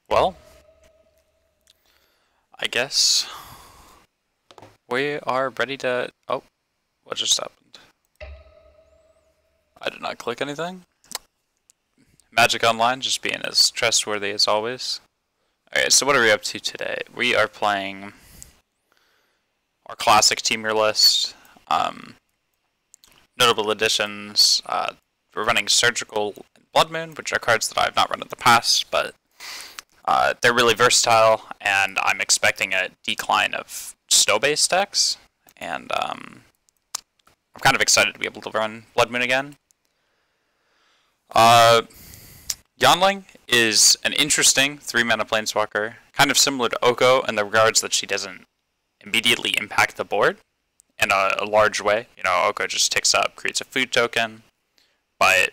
Well, I guess we are ready to... Oh, what just happened? I did not click anything. Magic Online just being as trustworthy as always. Alright, so what are we up to today? We are playing our classic team list. Notable additions. We're running Surgical and Blood Moon, which are cards that I have not run in the past, but they're really versatile, and I'm expecting a decline of snow-based decks, and I'm kind of excited to be able to run Blood Moon again. Yanling is an interesting 3-mana planeswalker, kind of similar to Oko in the regards that she doesn't immediately impact the board in a large way. You know, Oko just ticks up, creates a food token, but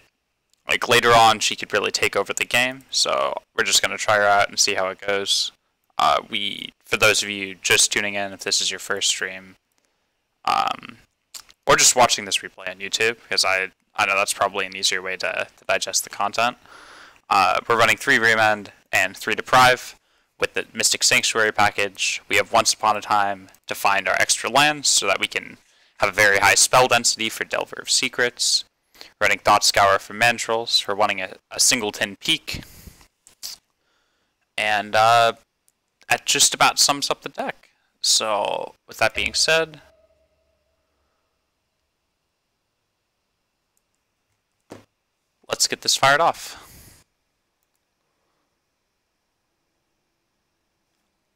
like later on she could really take over the game, so we're just going to try her out and see how it goes. For those of you just tuning in, if this is your first stream, or just watching this replay on YouTube, because I know that's probably an easier way to digest the content. We're running 3 Remand and 3 Deprive with the Mystic Sanctuary package. We have Once Upon a Time to find our extra lands so that we can have a very high spell density for Delver of Secrets. We're running Thought Scour for Mandrills. We're running a Singleton Peak. And that just about sums up the deck. So, with that being said, let's get this fired off.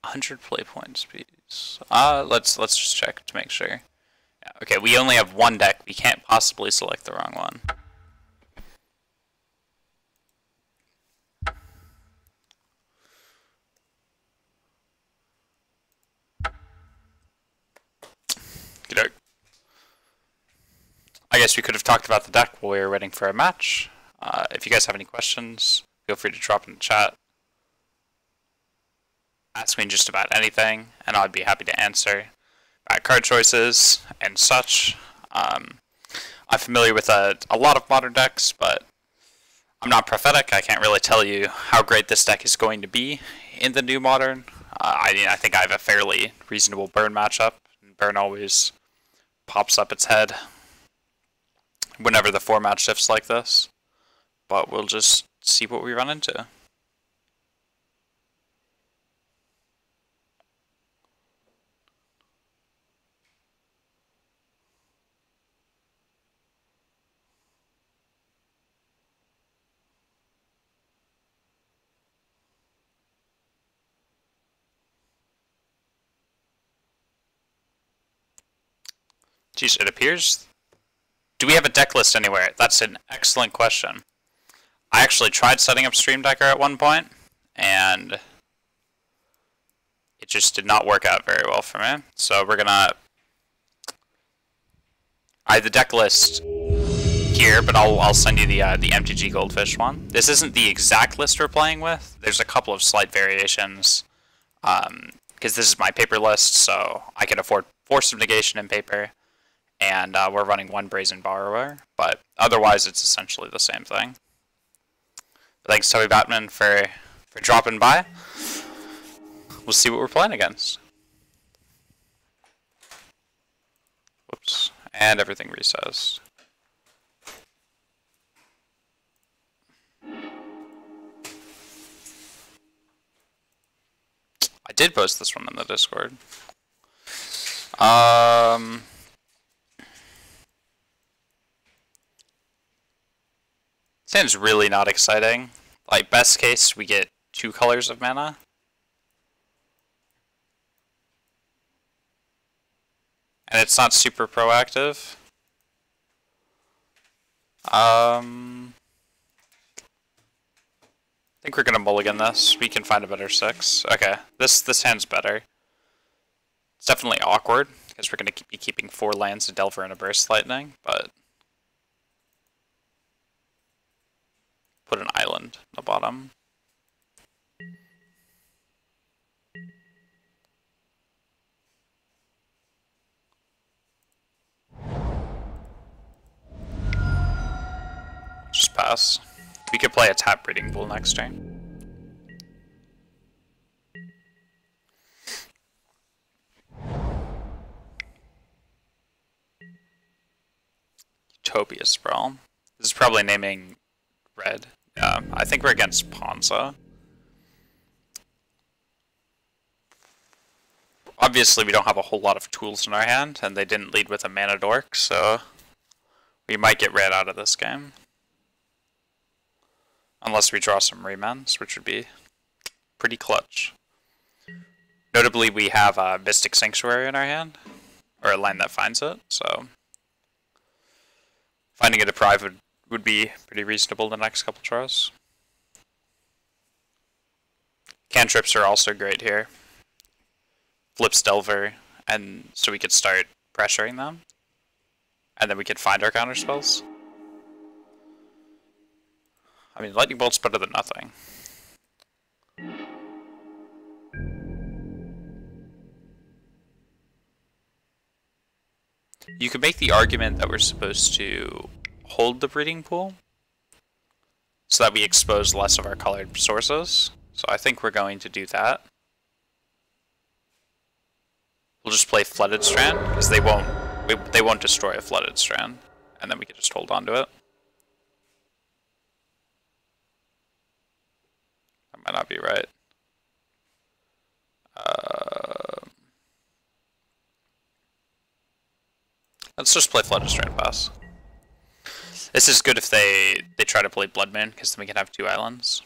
100 play points, please. Let's just check to make sure. Yeah, okay, we only have one deck. We can't possibly select the wrong one. Good. I guess we could have talked about the deck while we were waiting for a match. If you guys have any questions, feel free to drop in the chat. Ask me just about anything, and I'd be happy to answer. Card choices and such. I'm familiar with a lot of modern decks, but I'm not prophetic. I can't really tell you how great this deck is going to be in the new modern. I think I have a fairly reasonable burn matchup. Burn always pops up its head whenever the format shifts like this. But we'll just see what we run into. Geez, it appears... Do we have a deck list anywhere? That's an excellent question. I actually tried setting up Stream Decker at one point, and it just did not work out very well for me. So we're gonna... I have the deck list here, but I'll send you the MTG Goldfish one. This isn't the exact list we're playing with. There's a couple of slight variations, because this is my paper list, so I can afford Force of Negation in paper. And we're running 1 Brazen Borrower, but otherwise it's essentially the same thing. But thanks, Toby Batman, for dropping by. We'll see what we're playing against. Whoops. And everything resized. I did post this one in the Discord. Sounds really not exciting. Like, best case, we get 2 colors of mana. And it's not super proactive. I think we're gonna mulligan this. We can find a better 6. Okay, this hand's better. It's definitely awkward, because we're gonna be keeping 4 lands, a Delver, and a Burst Lightning, but... Put an island on the bottom. Just pass. We could play a tap breeding pool next turn. Utopia Sprawl. This is probably naming red. I think we're against Ponza. Obviously, we don't have a whole lot of tools in our hand, and they didn't lead with a mana dork, so we might get red out of this game. Unless we draw some remans, which would be pretty clutch. Notably, we have a Mystic Sanctuary in our hand, or a line that finds it, so finding a Deprive would be pretty reasonable the next couple draws. Cantrips are also great here. Flips Delver, and so we could start pressuring them, and then we could find our counterspells. I mean, Lightning Bolt's better than nothing. You could make the argument that we're supposed to hold the breeding pool so that we expose less of our colored sources. So I think we're going to do that. We'll just play Flooded Strand, because they won't destroy a Flooded Strand, and then we can just hold on to it. That might not be right. Let's just play Flooded Strand pass. This is good if they try to play Blood Moon, because then we can have 2 islands.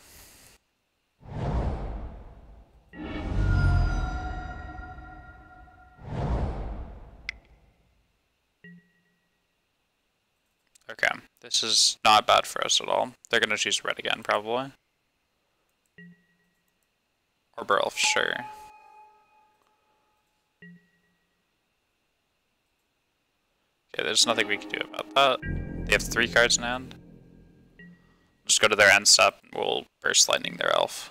Okay, this is not bad for us at all. They're gonna choose red again, probably. Arbor Elf, sure. Okay, there's nothing we can do about that. They have 3 cards in hand. Just go to their end step, and we'll Burst Lightning their elf.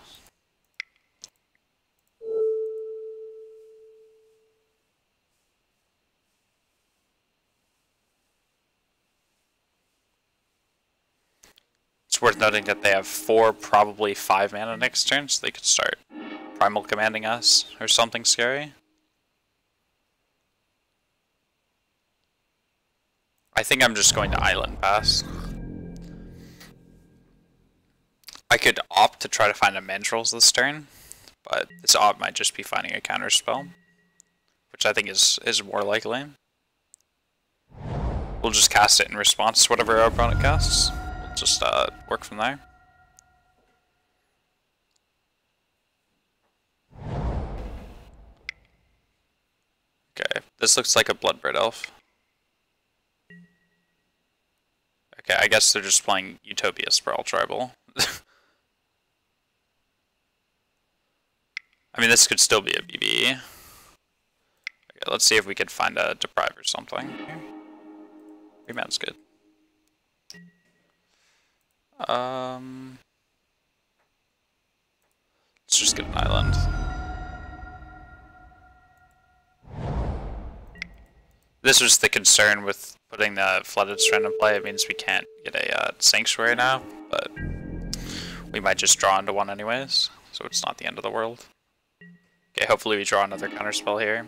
It's worth noting that they have 4, probably 5 mana next turn, so they could start Primal Commanding us, or something scary. I think I'm just going to Island Pass. I could opt to try to find a Mandrills this turn, but this opt might just be finding a counterspell, which I think is more likely. We'll just cast it in response to whatever our opponent casts. We'll just work from there. Okay, this looks like a Bloodbird Elf. Okay, I guess they're just playing Utopia Sprawl Tribal. I mean, this could still be a BB. Okay, let's see if we could find a Deprive or something. Reman's good. Let's just get an island. This was the concern with putting the Flooded Strand in play. It means we can't get a Sanctuary now, but we might just draw into one anyways, so it's not the end of the world. Okay, hopefully we draw another counterspell here.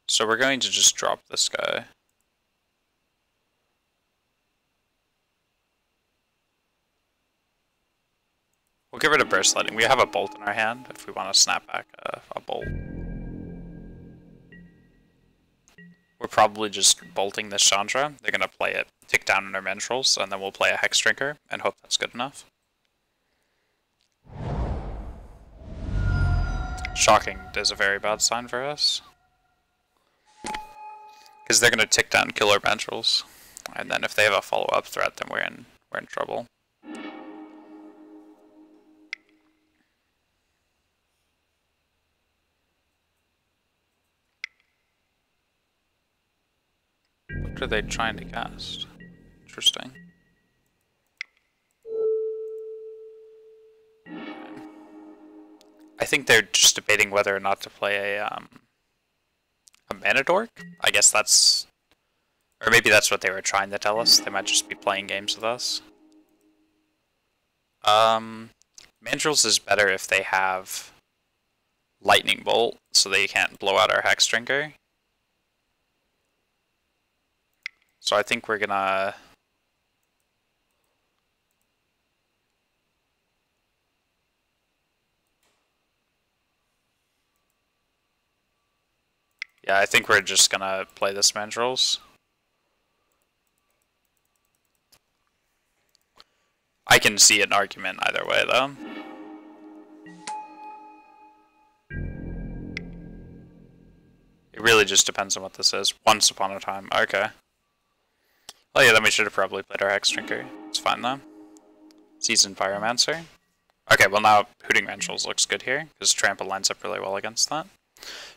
So we're going to just drop this guy. We'll get rid of Burst Lightning. We have a Bolt in our hand if we want to snap back a Bolt. We're probably just bolting this Chandra. They're going to play it, tick down in our Mandrills, and then we'll play a Hex Drinker and hope that's good enough. Shocking is a very bad sign for us. Because they're going to tick down killer Mandrills. And then if they have a follow-up threat, then we're in trouble. What are they trying to cast? Interesting. I think they're just debating whether or not to play a Mana Dork. I guess that's Or maybe that's what they were trying to tell us. They might just be playing games with us. Mandrills is better if they have Lightning Bolt, so they can't blow out our Hex Drinker. So I think we're gonna... Yeah, I think we're just gonna play this Mandrills. I can see an argument either way, though. It really just depends on what this is. Once upon a time. Okay. Oh yeah, then we should have probably played our Hex Drinker. It's fine, though. Seasoned Pyromancer. Okay, well now Hooting Mandrills looks good here, because Trample lines up really well against that.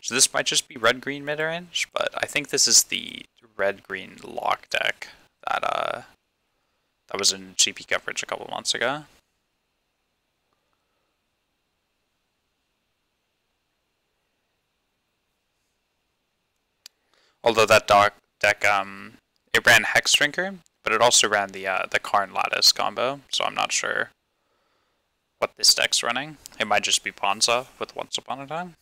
So this might just be red-green mid-range, but I think this is the red-green lock deck that that was in GP coverage a couple months ago. Although that deck, it ran Hex Drinker, but it also ran the Karn Lattice combo, so I'm not sure what this deck's running. It might just be Ponza with Once Upon a Time.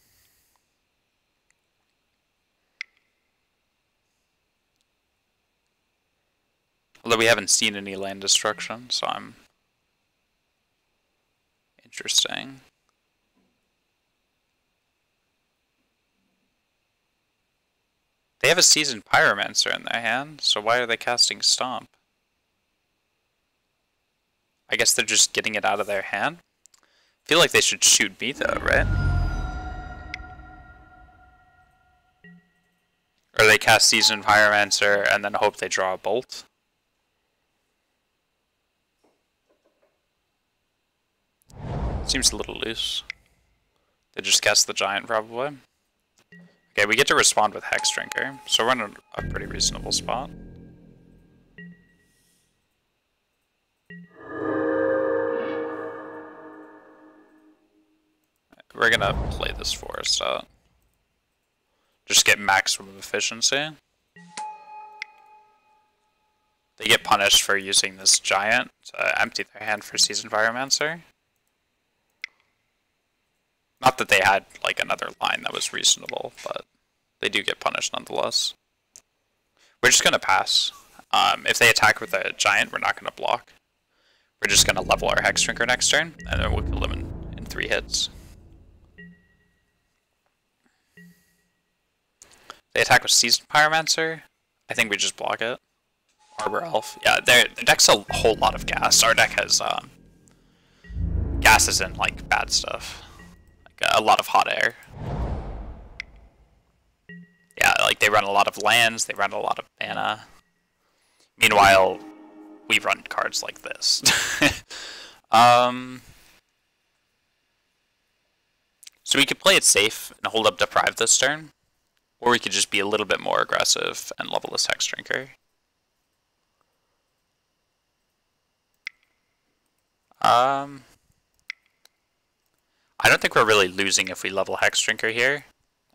Although we haven't seen any land destruction, so I'm... Interesting. They have a Seasoned Pyromancer in their hand, so why are they casting Stomp? I guess they're just getting it out of their hand? I feel like they should shoot me though, right? Or they cast Seasoned Pyromancer and then hope they draw a Bolt? Seems a little loose. They just cast the Giant, probably. Okay, we get to respond with Hex Drinker, so we're in a pretty reasonable spot. We're gonna play this Forest out. Just get maximum efficiency. They get punished for using this Giant to empty their hand for Seasoned Pyromancer. Not that they had, like, another line that was reasonable, but they do get punished nonetheless. We're just gonna pass. If they attack with a Giant, we're not gonna block. We're just gonna level our Hex Drinker next turn, and then we'll kill them in 3 hits. They attack with Seasoned Pyromancer. I think we just block it. Arbor Elf. Yeah, their deck's a whole lot of gas. Our deck has gas isn't like bad stuff. A lot of hot air. Yeah, like they run a lot of lands, they run a lot of mana. Meanwhile, we run cards like this. So we could play it safe and hold up Deprive this turn, or we could just be a little bit more aggressive and level this Hex Drinker. I don't think we're really losing if we level Hex Drinker here,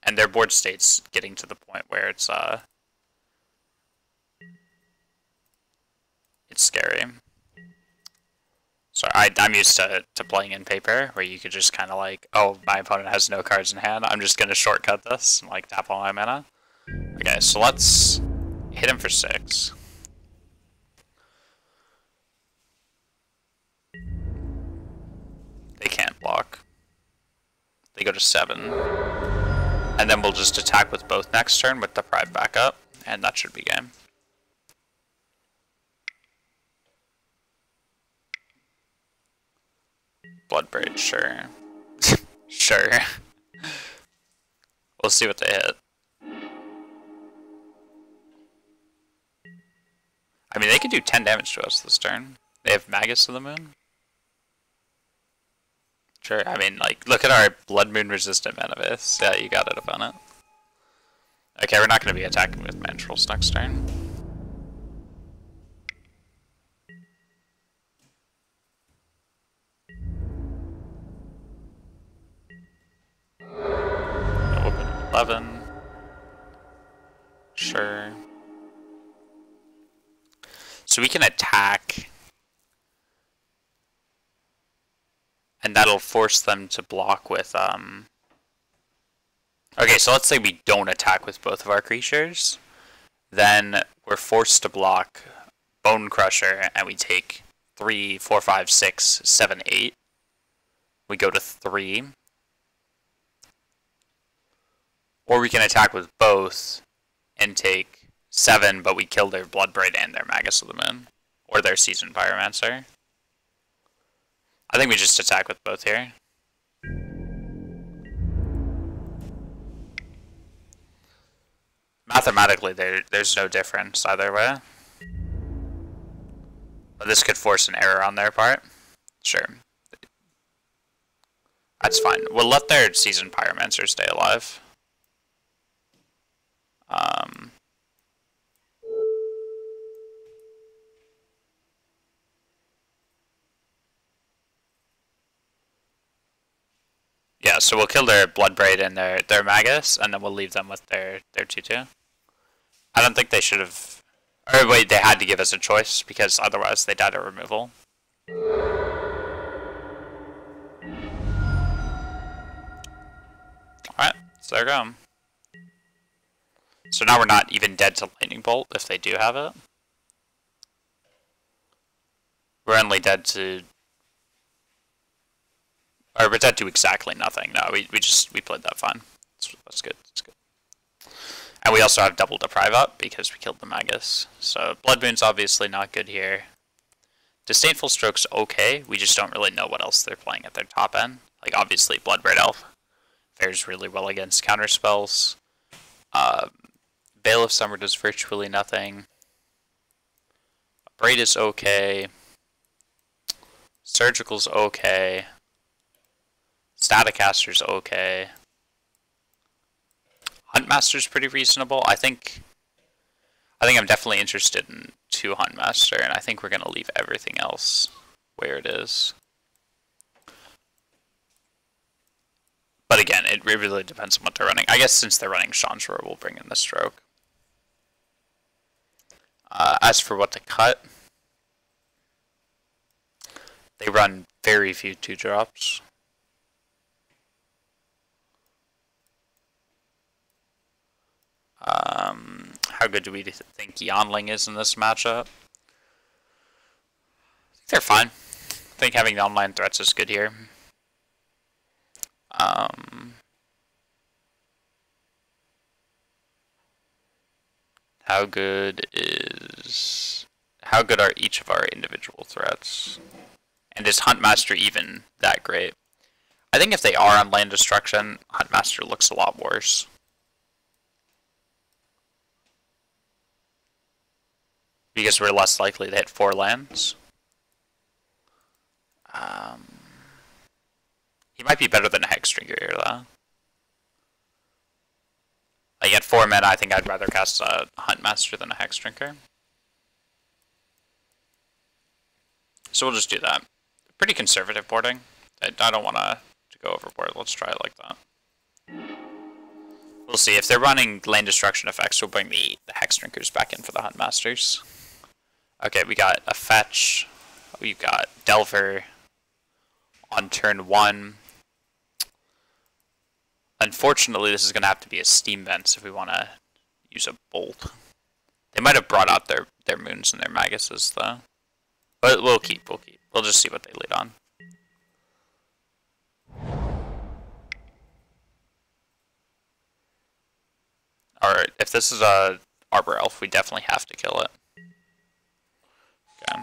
and their board state's getting to the point where it's scary. So I'm used to playing in paper, where you could just kind of like, oh, my opponent has no cards in hand, I'm just gonna shortcut this and like tap all my mana. Okay, so let's hit him for 6. They can't block. They go to 7. And then we'll just attack with both next turn with Deprive back up, and that should be game. Bloodbraid, sure. Sure. We'll see what they hit. I mean, they could do 10 damage to us this turn. They have Magus of the Moon. Sure, I mean, like, look at our Blood Moon resistant mana base. Yeah, you got it, opponent. Okay, we're not going to be attacking with Mandrills next turn. Open 11. Sure. So we can attack, and that'll force them to block with, Okay, so let's say we don't attack with both of our creatures. Then we're forced to block Bone Crusher, and we take 3, 4, 5, 6, 7, 8. We go to 3. Or we can attack with both and take 7, but we kill their Bloodbraid and their Magus of the Moon. Or their Seasoned Pyromancer. I think we just attack with both here. Mathematically, there's no difference either way. But this could force an error on their part. Sure. That's fine. We'll let their Seasoned Pyromancer stay alive. Yeah, so we'll kill their Bloodbraid and their Magus, and then we'll leave them with their 2/2. I don't think they should have... Or wait, they had to give us a choice, because otherwise they died at removal. Alright, so there we go. So now we're not even dead to Lightning Bolt, if they do have it. We're only dead to... Or we're dead to exactly nothing. No, we played that fine. That's good. That's good. And we also have double Deprive up because we killed the Magus. So Blood Moon's obviously not good here. Disdainful Stroke's okay. We just don't really know what else they're playing at their top end. Like obviously Bloodbraid Elf fares really well against counter spells. Veil of Summer does virtually nothing. Braid is okay. Surgical's okay. Staticaster's okay. Huntmaster's pretty reasonable. I think I'm definitely interested in 2 Huntmaster, and I think we're gonna leave everything else where it is. But again, it really depends on what they're running. I guess since they're running Chandra, we'll bring in the Stroke. As for what to cut, they run very few 2-drops. How good do we think Yanling is in this matchup? I think they're fine. I think having the online threats is good here. How good are each of our individual threats? And is Huntmaster even that great? I think if they are on land destruction, Huntmaster looks a lot worse. Because we're less likely to hit 4 lands. He might be better than a Hexdrinker here, though. Like at 4 mana, I think I'd rather cast a Huntmaster than a Hexdrinker. So we'll just do that. Pretty conservative boarding. I don't want to go overboard. Let's try it like that. We'll see. If they're running lane destruction effects, we'll bring the Hexdrinkers back in for the Huntmasters. Okay, we got a fetch. We've got Delver on turn 1. Unfortunately, this is going to have to be a Steam Vents if we want to use a Bolt. They might have brought out their Moons and their Maguses, though. But we'll keep. We'll just see what they lead on. Alright, if this is a Arbor Elf, we definitely have to kill it. Okay.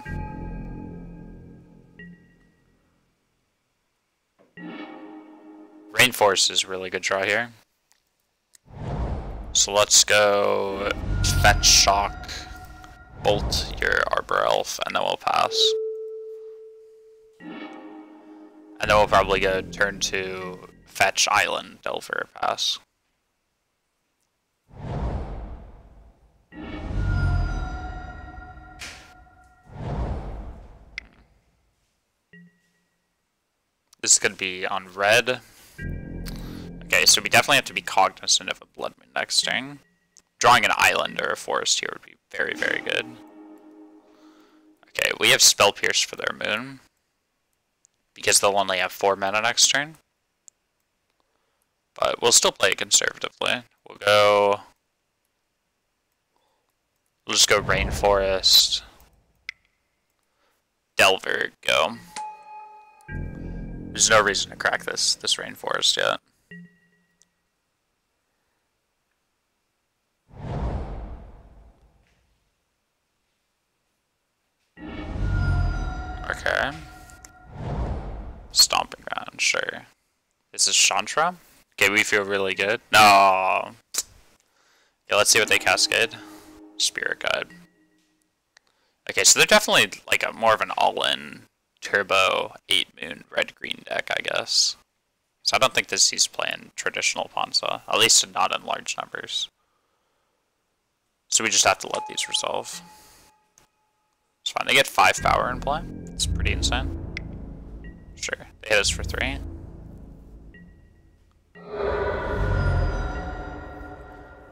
Rainforest is a really good draw here. So let's go Fetch, Shock, Bolt your Arbor Elf, and then we'll pass. And then we'll probably go turn to Fetch, Island, Delver, pass. This is going to be on red. Okay, so we definitely have to be cognizant of a Blood Moon next turn. Drawing an island or a forest here would be very, very good. Okay, we have Spell Pierce for their moon. Because they'll only have 4 mana next turn. But we'll still play it conservatively. We'll just go Rainforest. Delver, go. There's no reason to crack this Rainforest yet. Okay. Stomping Ground, sure. This is Chantra. Okay, we feel really good. No. Yeah, let's see what they cascade. Spirit Guide. Okay, so they're definitely like a more of an all-in turbo 8-moon red-green deck, I guess. So I don't think he's playing traditional Ponza, at least not in large numbers. So we just have to let these resolve. It's fine. They get 5 power in play. It's pretty insane. Sure. They hit us for 3.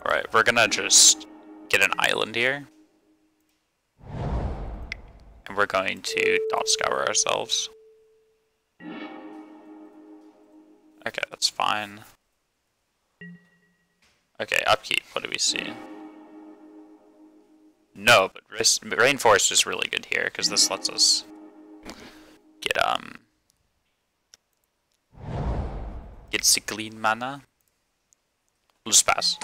Alright, we're gonna just get an island here. And we're going to dot scour ourselves. Okay, that's fine. Okay, upkeep, what do we see? No, but Rainforest is really good here, because this lets us get Cycline mana. We'll just pass.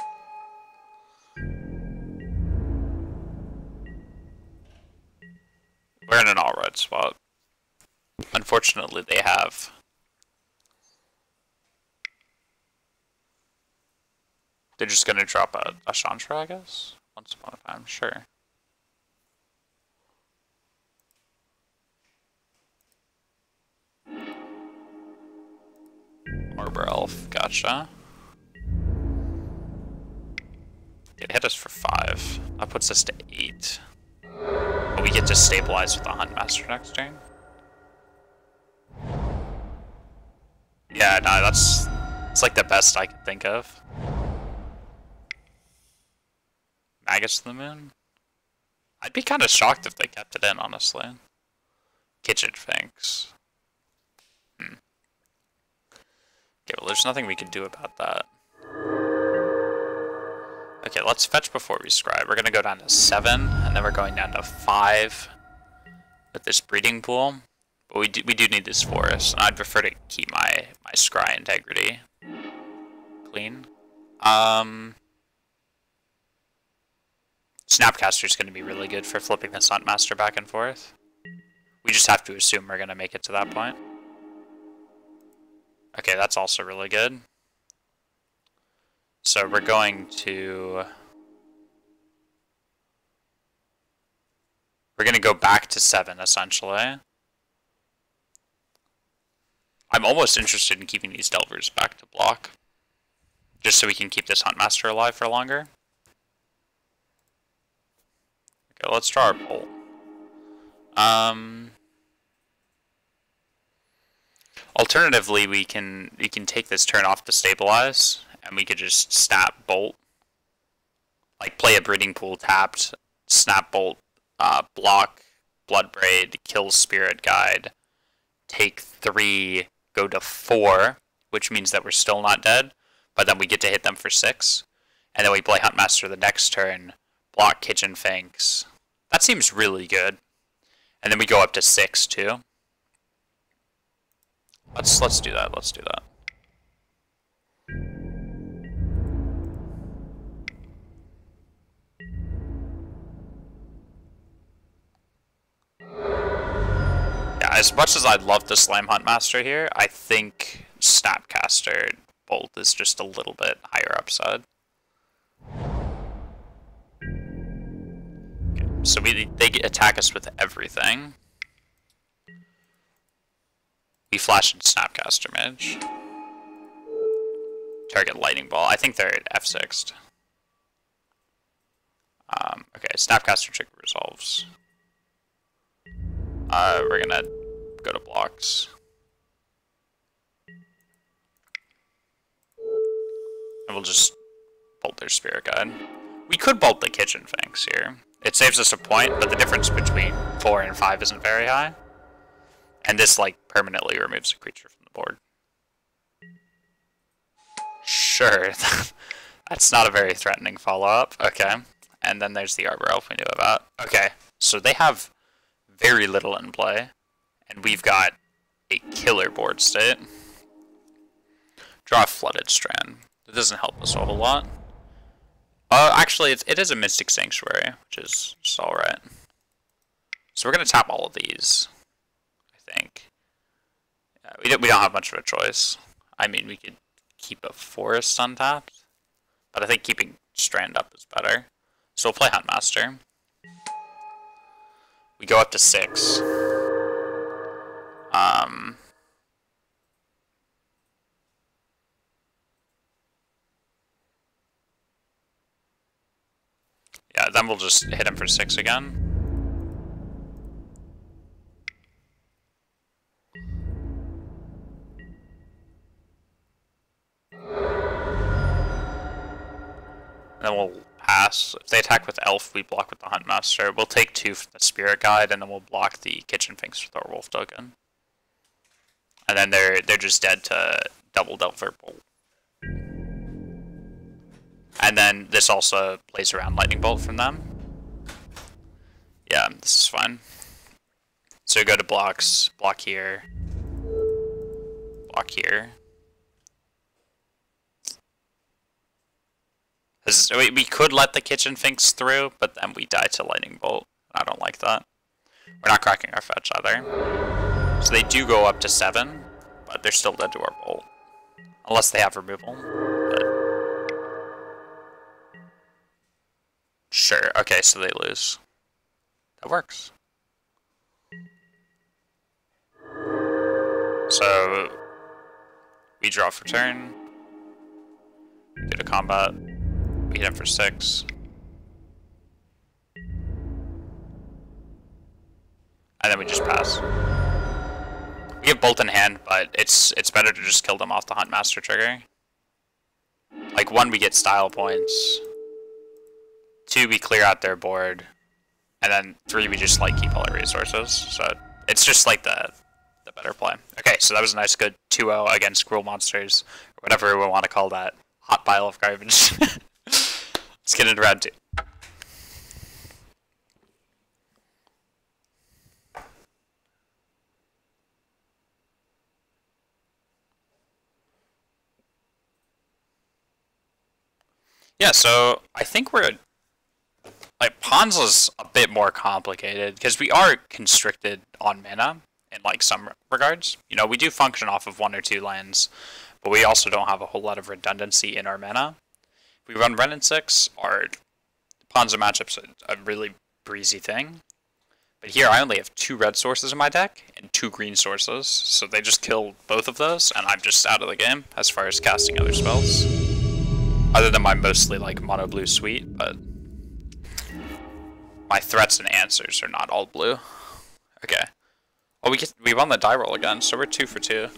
We're in an all-red spot. Unfortunately, they have... They're just gonna drop a Chantra, I guess? Once upon a time, sure. Arbor Elf, gotcha. It hit us for 5. That puts us to 8. But we get to stabilize with the Huntmaster next turn. Yeah, no, it's like the best I could think of. Magus to the Moon? I'd be kind of shocked if they kept it in, honestly. Kitchen Finks. Okay, well there's nothing we can do about that. Okay, let's fetch before we scry. We're gonna go down to 7, and then we're going down to 5 with this breeding pool. But we do need this forest, and I'd prefer to keep my scry integrity clean. Snapcaster is going to be really good for flipping the Huntmaster back and forth. We just have to assume we're going to make it to that point. Okay, that's also really good. So we're going to... We're going to go back to 7, essentially. I'm almost interested in keeping these Delvers back to block. Just so we can keep this Huntmaster alive for longer. Okay, let's draw our Bolt. Alternatively, we can take this turn off to stabilize, and we could just snap Bolt. Like, play a Breeding Pool tapped, snap Bolt, block, Bloodbraid, kill Spirit Guide, take 3, go to 4, which means that we're still not dead, but then we get to hit them for 6. And then we play Huntmaster the next turn, block Kitchen Finks. That seems really good. And then we go up to 6 too. Let's do that. Let's do that. Yeah, as much as I'd love to slam Huntmaster here, I think Snapcaster Bolt is just a little bit higher upside. Okay, so they attack us with everything. We flash in Snapcaster Mage. Target Lightning Ball. I think they're at F6'd. Okay, Snapcaster Trick resolves. We're gonna go to blocks. And we'll just bolt their Spirit Guide. We could bolt the Kitchen Finks here, It saves us a point, but the difference between 4 and 5 isn't very high. And this, like, permanently removes a creature from the board. Sure. That's not a very threatening follow-up. Okay. And then there's the Arbor Elf we knew about. Okay. So they have very little in play. And we've got a killer board state. Draw a Flooded Strand. It doesn't help us a whole lot. Actually, it is a Mystic Sanctuary, which is just alright. So we're going to tap all of these, I think. Yeah, we don't have much of a choice. I mean, we could keep a Forest untapped, but I think keeping Strand up is better. So we'll play Huntmaster. We go up to 6. Yeah, then we'll just hit him for 6 again. Then we'll pass. If they attack with Elf, we block with the Huntmaster. We'll take 2 from the Spirit Guide, and then we'll block the Kitchen Finks with our Wolf token. And then they're just dead to double Delver Bolt. And then this also plays around Lightning Bolt from them. Yeah, this is fine. So go to blocks, block here, block here. We could let the Kitchen Finks through, but then we die to Lightning Bolt. I don't like that. We're not cracking our fetch either. So they do go up to 7, but they're still dead to our Bolt. Unless they have removal. But... Sure, okay, so they lose. That works. So we draw for turn. Get a combat. We hit him for 6. And then we just pass. We have Bolt in hand, but it's better to just kill them off the Huntmaster trigger. Like 1, we get style points. 2, we clear out their board. And then 3, we just like keep all our resources. So it's just like the better play. Okay, so that was a nice good 2-0 against Cruel Monsters, or whatever we want to call that hot pile of garbage. Let's get into round 2. Yeah, so I think we're like Pawns is a bit more complicated because we are constricted on mana in like some regards. You know, we do function off of 1 or 2 lands, but we also don't have a whole lot of redundancy in our mana. If we run Wrenn and 6, our Pawns and matchup's a really breezy thing. But here I only have 2 red sources in my deck and 2 green sources, so they just kill both of those, and I'm just out of the game as far as casting other spells. Other than my mostly like mono blue suite, but my threats and answers are not all blue. Okay. Well, we won the die roll again, so we're 2 for 2.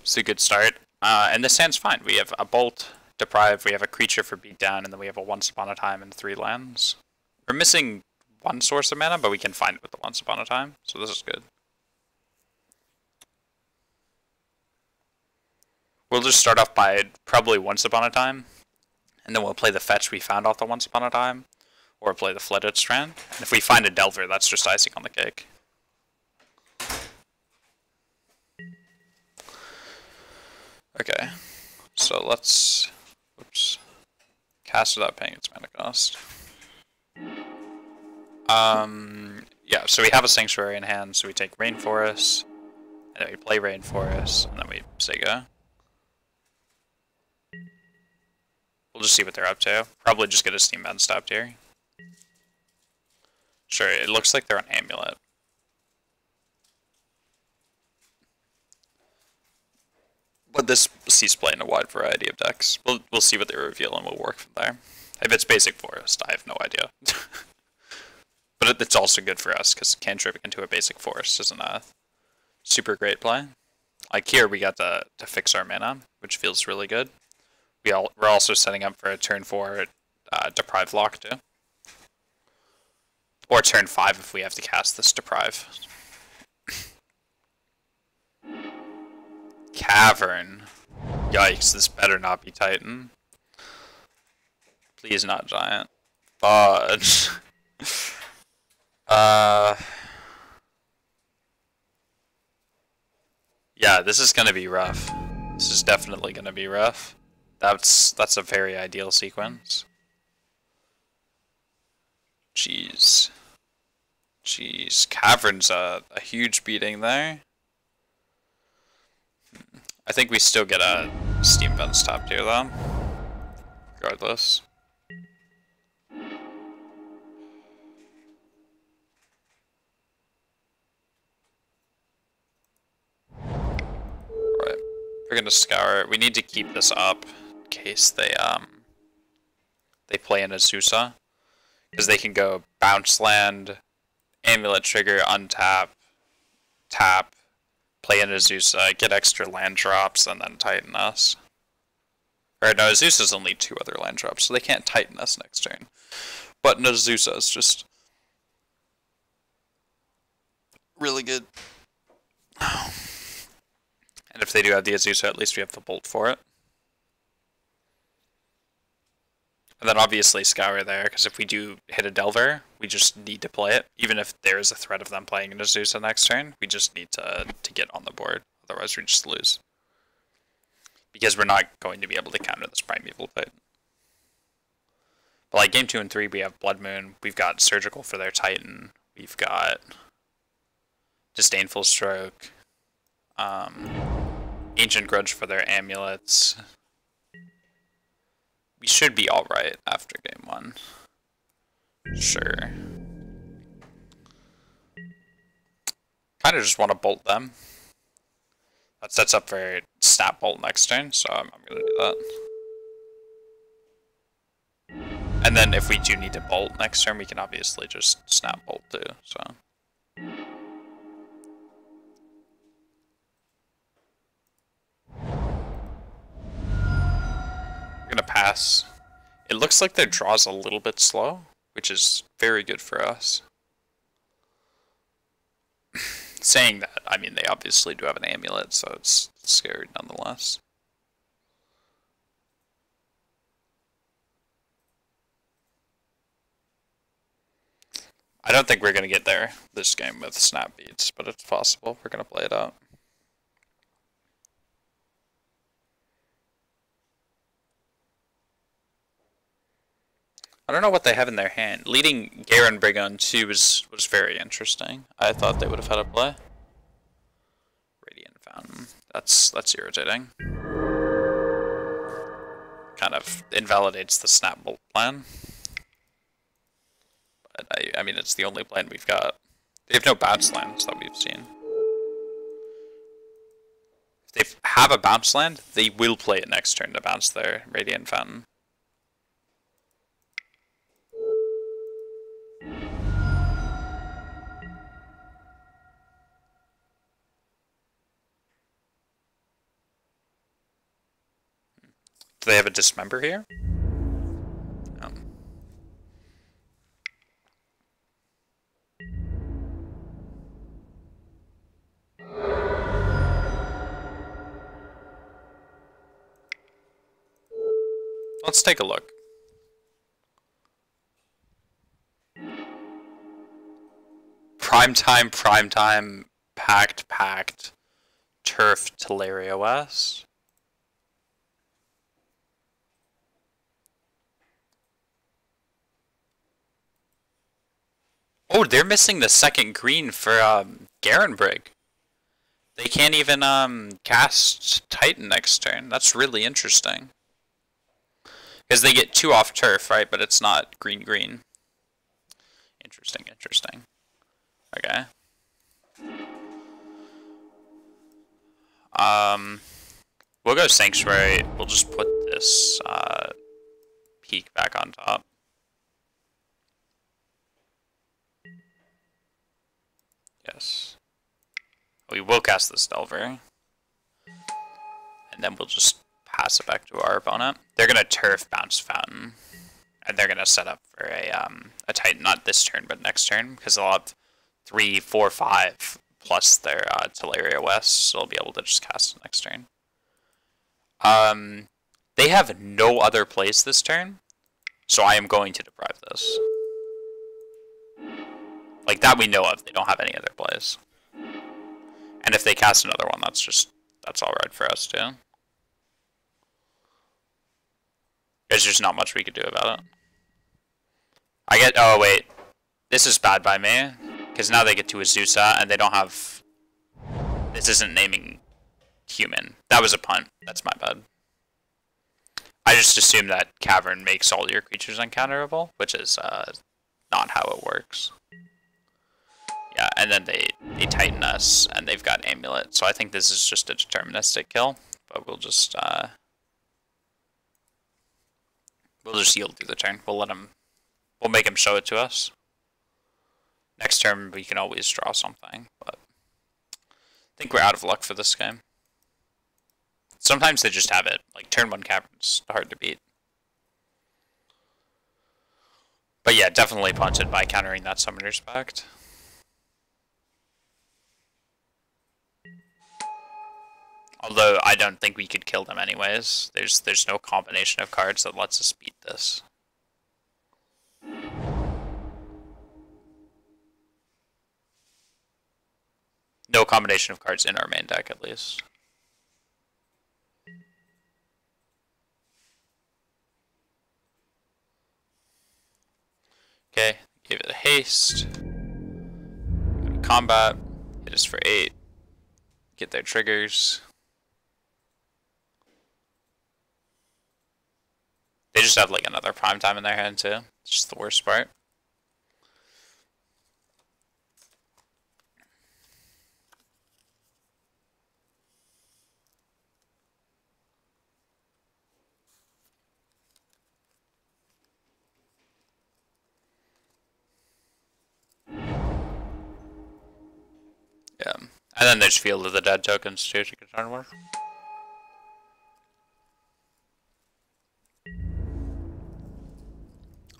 It's a good start. And this hand's fine. We have a Bolt, Deprive, we have a creature for beatdown, and then we have a Once Upon a Time and 3 lands. We're missing 1 source of mana, but we can find it with the Once Upon a Time, so this is good. We'll just start off by probably Once Upon a Time, and then we'll play the fetch we found off the Once Upon a Time, or play the Flooded Strand. And if we find a Delver, that's just icing on the cake. Okay, so let's, oops, cast without paying its mana cost. Yeah, so we have a Sanctuary in hand, so we take Rainforest, and then we play Rainforest, and then we say go. We'll just see what they're up to. Probably just get a Steam Bend stopped here. Sure, it looks like they're an Amulet. But this sees play in a wide variety of decks. We'll see what they reveal and we'll work from there. If it's Basic Forest, I have no idea. But it's also good for us, because cantripping into a Basic Forest isn't a super great play. Like here, we got to fix our mana, which feels really good. We're also setting up for a turn 4 Deprive lock too. Or turn 5 if we have to cast this Deprive. Cavern. Yikes, this better not be Titan. Please not Giant. Fudge. Yeah, this is gonna be rough. This is definitely gonna be rough. That's a very ideal sequence. Jeez. Jeez. Cavern's a huge beating there. I think we still get a Steam Vents top tier though. Regardless. Right. We're gonna scour. We need to keep this up in case they play in Azusa. Because they can go bounce land, amulet trigger, untap, tap, play in Azusa, get extra land drops, and then Titan us. Or no, Azusa's only 2 other land drops, so they can't Titan us next turn. But Azusa is just really good. And if they do have the Azusa, at least we have the Bolt for it. And then obviously Scour there, because if we do hit a Delver, we just need to play it. Even if there is a threat of them playing an Azusa next turn, we just need to get on the board. Otherwise we just lose. Because we're not going to be able to counter this Primeval Titan. But like game 2 and 3, we have Blood Moon, we've got Surgical for their Titan, we've got Disdainful Stroke, Ancient Grudge for their amulets. We should be alright after game 1. Sure. Kinda just want to bolt them. That sets up for Snap Bolt next turn, so I'm gonna do that. And then if we do need to bolt next turn, we can obviously just Snap Bolt too, so. We're gonna pass. It looks like their draw's a little bit slow, which is very good for us. Saying that, I mean, they obviously do have an amulet, so it's scary nonetheless. I don't think we're gonna get there this game with snap beats, but it's possible. We're gonna play it out. I don't know what they have in their hand. Leading Garen Brig on 2 was very interesting. I thought they would have had a play. Radiant Fountain. That's irritating. Kind of invalidates the Snap Bolt plan. But I mean, it's the only plan we've got. They have no bounce lands that we've seen. If they have a bounce land, they will play it next turn to bounce their Radiant Fountain. Do they have a Dismember here? Let's take a look. Primetime, Pact, Turf, Teleria West. Oh, they're missing the second green for Garen Brig. They can't even cast Titan next turn. That's really interesting. Because they get 2 off turf, right? But it's not green. Interesting. Okay. We'll go Sanctuary. We'll just put this peak back on top. Yes. We will cast this Delver. And then we'll just pass it back to our opponent. They're gonna Turf Bounce Fountain. And they're gonna set up for a Titan, not this turn, but next turn, because they'll have 3, 4, 5 plus their Teleria West, so they'll be able to just cast it next turn. They have no other place this turn, so I am going to deprive this. Like, that we know of. They don't have any other plays. And if they cast another one, that's alright for us, too. There's just not much we could do about it. Oh, wait. This is bad by me. Because now they get to Azusa, and they don't have... This isn't naming human. That was a punt. That's my bad. I just assume that Cavern makes all your creatures uncounterable, which is not how it works. Yeah, and then they Titan us, and they've got Amulet, so I think this is just a deterministic kill, but we'll just yield through the turn. We'll make him show it to us. Next turn we can always draw something, but I think we're out of luck for this game. Sometimes they just have it. Like, turn 1 Cavern's hard to beat. But yeah, definitely punted by countering that Summoner's Pact. Although, I don't think we could kill them anyways. There's no combination of cards that lets us beat this. No combination of cards in our main deck, at least. Okay, give it a haste. Go to combat. Hit us for 8. Get their triggers. They just have like another prime time in their hand too. It's just the worst part. Yeah. And then there's Field of the Dead tokens too to get on work.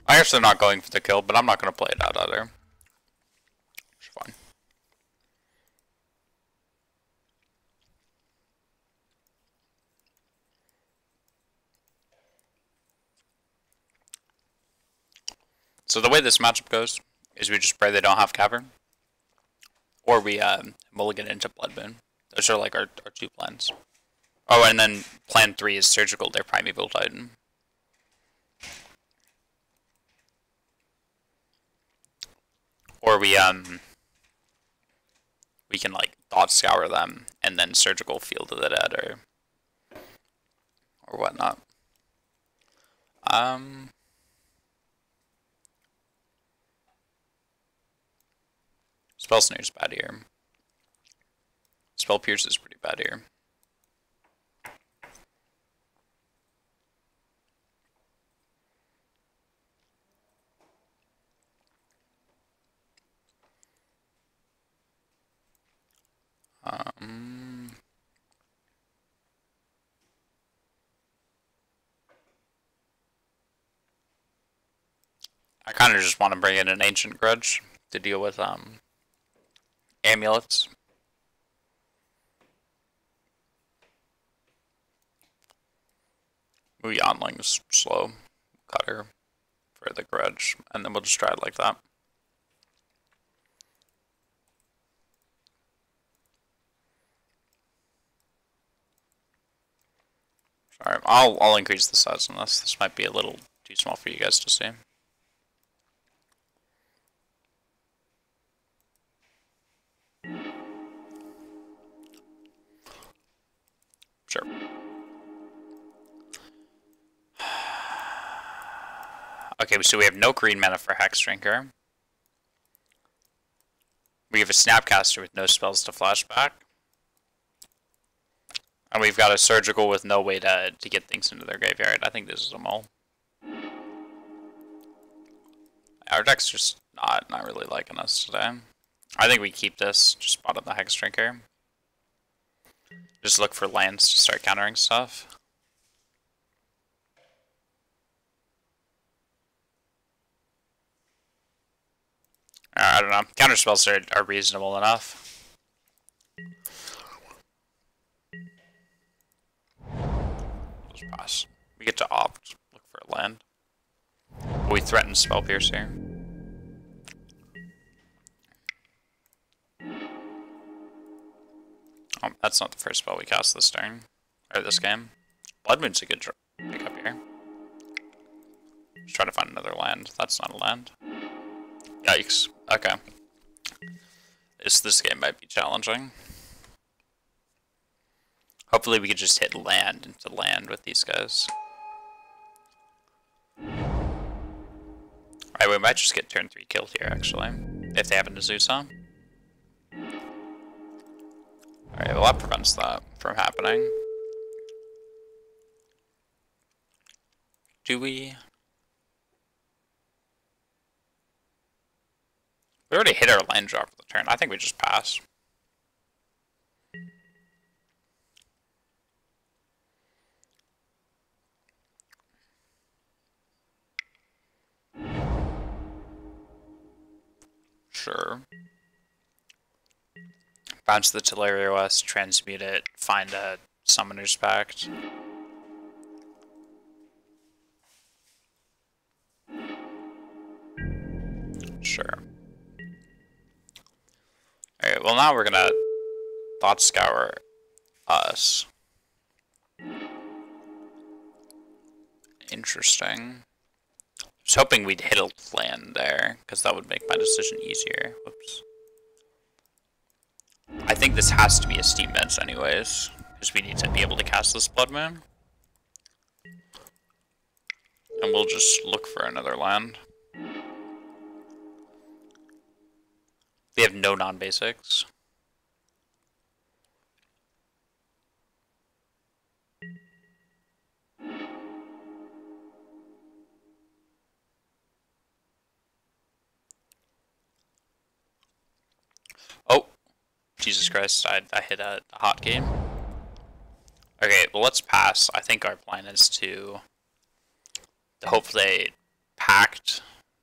I guess they're not going for the kill, but I'm not going to play it out either. It's fine. So the way this matchup goes is we just pray they don't have Cavern. Or we mulligan into Bloodmoon. Those are like our 2 plans. Oh, and then plan 3 is Surgical, their Primeval Titan. Or we can like Thought Scour them and then Surgical Field of the Dead or whatnot. Spell Snare's bad here. Spell Pierce is pretty bad here. I kind of just want to bring in an Ancient Grudge to deal with amulets. Ooh, Yanling's slow. Cutter for the Grudge, and then we'll just try it like that. Sorry, I'll increase the size on this. This might be a little too small for you guys to see. Sure. Okay, so we have no green mana for Hexdrinker. We have a Snapcaster with no spells to flashback. And we've got a Surgical with no way to get things into their graveyard. I think this is a mole. Our deck's just not really liking us today. I think we keep this, just bottom the Hexdrinker. Just look for lands to start countering stuff. I don't know. Counterspells are reasonable enough. Just pass. We get to opt. Look for a land. We threaten Spell Pierce here. Oh, that's not the first spell we cast this turn. Or this game. Blood Moon's a good pickup here. Just try to find another land. That's not a land. Yikes. Okay. This game might be challenging. Hopefully we could just hit land into land with these guys. Alright, we might just get turn 3 killed here, actually. If they happen to Azusa. Alright, well that prevents that from happening. Do we? We already hit our land drop for the turn. I think we just pass. Sure. Bounce the Teleria West, transmute it, find a Summoner's Pact. Sure. Alright, well now we're gonna Thought Scour us. Interesting. I was hoping we'd hit a land there, because that would make my decision easier. Whoops. I think this has to be a Steam Vents anyways, because we need to be able to cast this Blood Moon. And we'll just look for another land. We have no non-basics. Oh, Jesus Christ, I hit a hot game. Okay, well let's pass. I think our plan is to hope they pact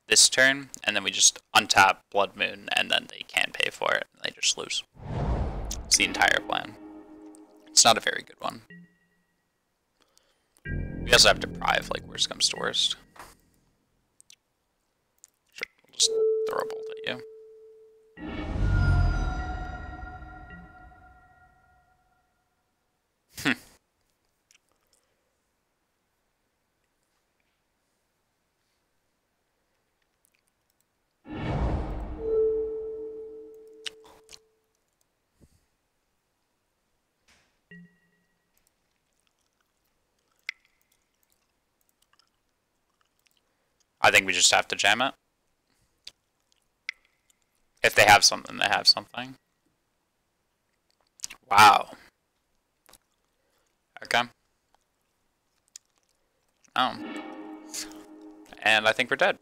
this turn, and then we just untap Blood Moon, and then they can't pay for it, and they just lose. It's the entire plan. It's not a very good one. We also have Deprive, like worst comes to worst. Sure, we'll just throw a bolt at you. I think we just have to jam it. If they have something, they have something. Wow. Okay. Oh. And I think we're dead.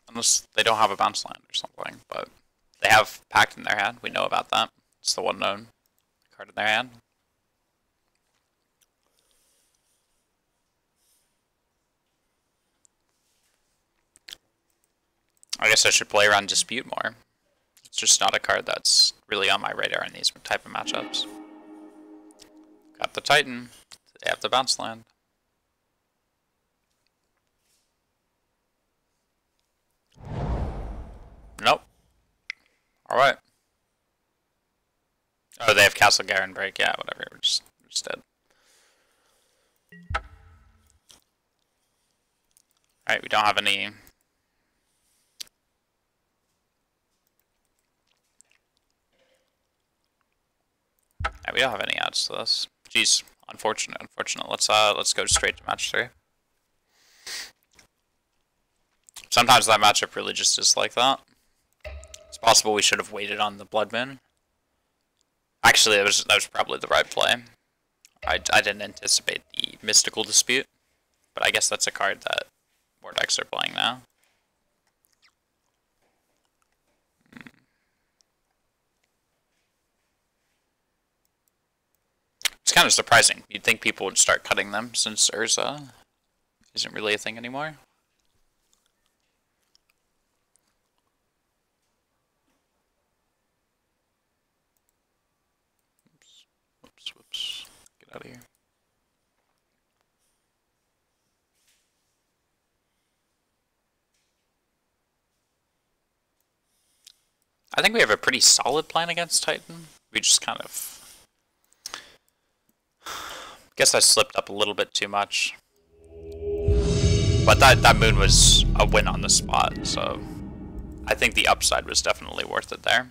Unless they don't have a bounce land or something, but they have Pact in their hand. We know about that. It's the one known card in their hand. I guess I should play around Dispute more. It's just not a card that's really on my radar in these type of matchups. Got the Titan. They have the bounce land. Nope. Alright. Oh, they have Castle Garen Break. Yeah, whatever. We're just dead. Alright, we don't have any... Yeah, we don't have any odds to this. Jeez, unfortunate. Let's go straight to match 3. Sometimes that matchup really just is like that. It's possible we should have waited on the Blood Moon. Actually, that was probably the right play. I didn't anticipate the Mystical Dispute, but I guess that's a card that more decks are playing now. It's kind of surprising. You'd think people would start cutting them since Urza isn't really a thing anymore. Get out of here. I think we have a pretty solid plan against Titan. We just kind of... guess I slipped up a little bit too much. But that moon was a win on the spot, so I think the upside was definitely worth it there.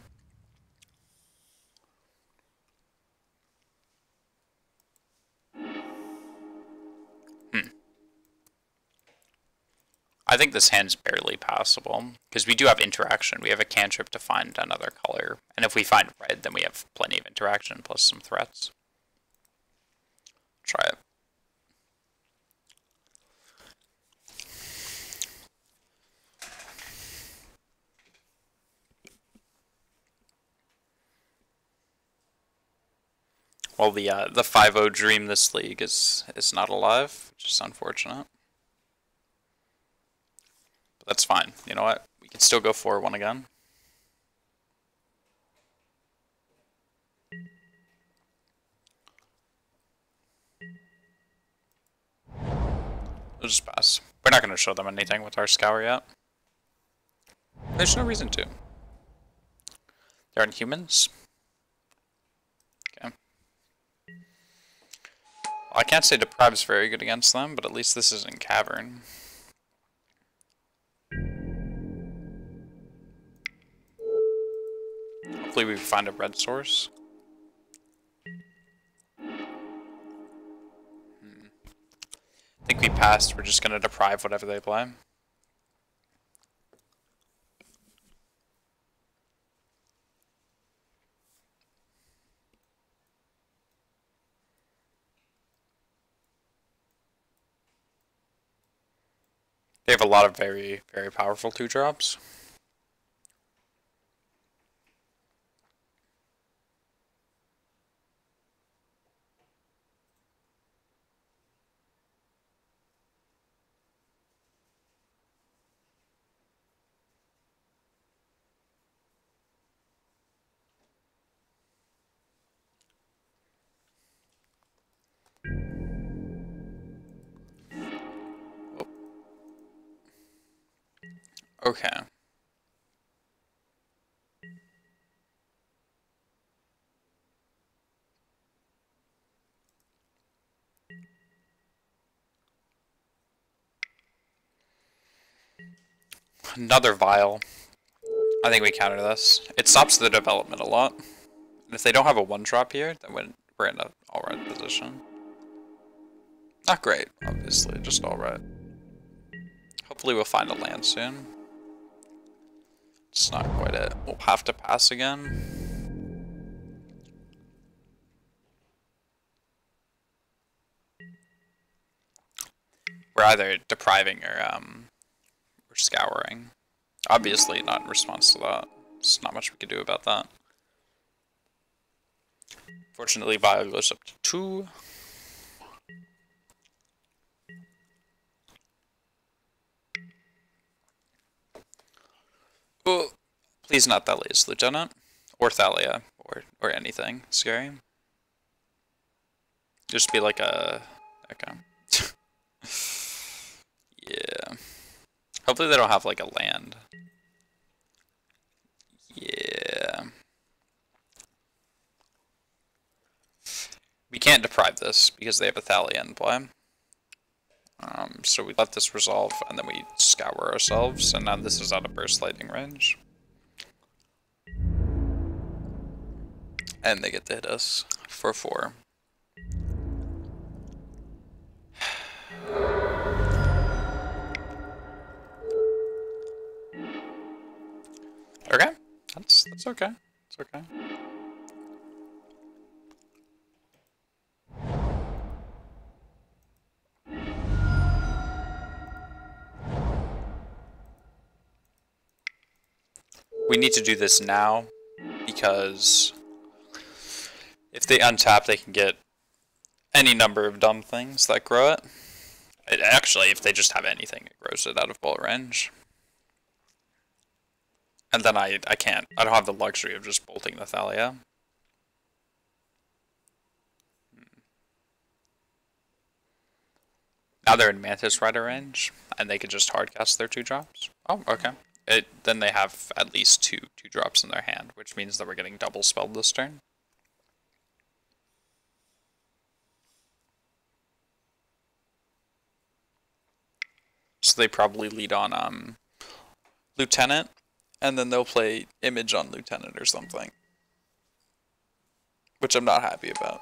I think this hand's barely passable, because we do have interaction. We have a cantrip to find another color, and if we find red, then we have plenty of interaction, plus some threats. Try it. Well, the 5-0 dream this league is not alive, which is unfortunate. But that's fine. You know what? We can still go 4-1 again. We'll just pass. We're not going to show them anything with our scour yet. There's no reason to. They're Inhumans. Okay. Well, I can't say Deprive's very good against them, but at least this isn't Cavern. Hopefully we find a red source. I think we passed. We're just going to Deprive whatever they play. They have a lot of very, very powerful 2-drops. Okay. Another Vial. I think we counter this. It stops the development a lot. And if they don't have a 1-drop here, then we're in an alright position. Not great, obviously, just alright. Hopefully we'll find a land soon. It's not quite it. We'll have to pass again. We're either depriving or scouring. Obviously not in response to that. There's not much we can do about that. Fortunately, Bio goes up to 2. Oh, please not Thalia's Lieutenant. Or Thalia. Or anything scary. Just be like a... Okay. Yeah. Hopefully they don't have like a land. Yeah. We can't deprive this because they have a Thalia in play. So we let this resolve and then we scour ourselves, and now this is out of burst lightning range. And they get to hit us for 4. Okay, that's okay. It's okay. We need to do this now because if they untap, they can get any number of dumb things that grow it. Actually, if they just have anything, it grows it out of bullet range. And then I can't. I don't have the luxury of just bolting the Thalia. Now they're in Mantis Rider range, and they can just hardcast their 2-drops. Oh, okay. Then they have at least two 2-drops in their hand, which means that we're getting double spelled this turn. So they probably lead on Lieutenant, and then they'll play Image on Lieutenant or something. Which I'm not happy about.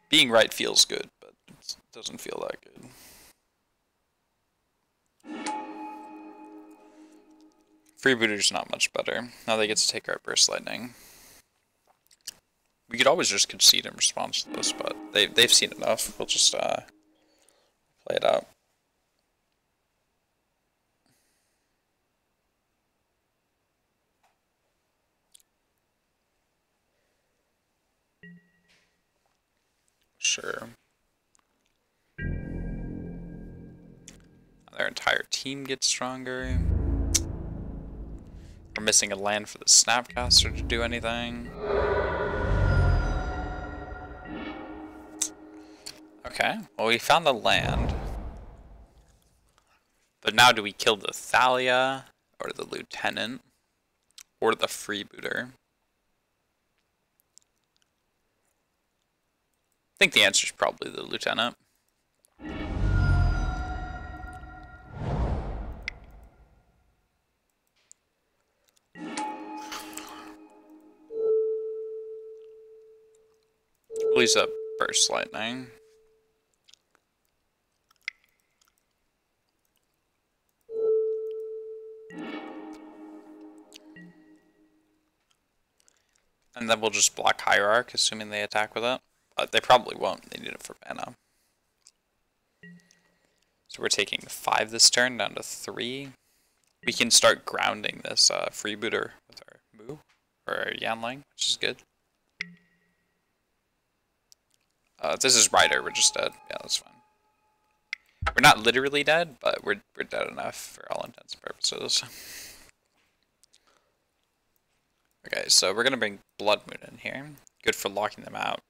Being right feels good, but it doesn't feel that good. Freebooter's not much better. Now they get to take our Burst Lightning. We could always just concede in response to this, but they've seen enough. We'll just play it out. Sure. Their entire team gets stronger. We're missing a land for the Snapcaster to do anything. Okay, well we found the land. But now do we kill the Thalia, or the Lieutenant, or the Freebooter? I think the answer is probably the Lieutenant. We'll use up Burst Lightning. And then we'll just block Hierarch, assuming they attack with it. But they probably won't. They need it for mana. So we're taking 5 this turn, down to 3. We can start grounding this Freebooter with our Moo, or our Yanling, which is good. This is Rider, we're just dead. Yeah, that's fine. We're not literally dead, but we're dead enough for all intents and purposes. Okay, so we're gonna bring Blood Moon in here. Good for locking them out.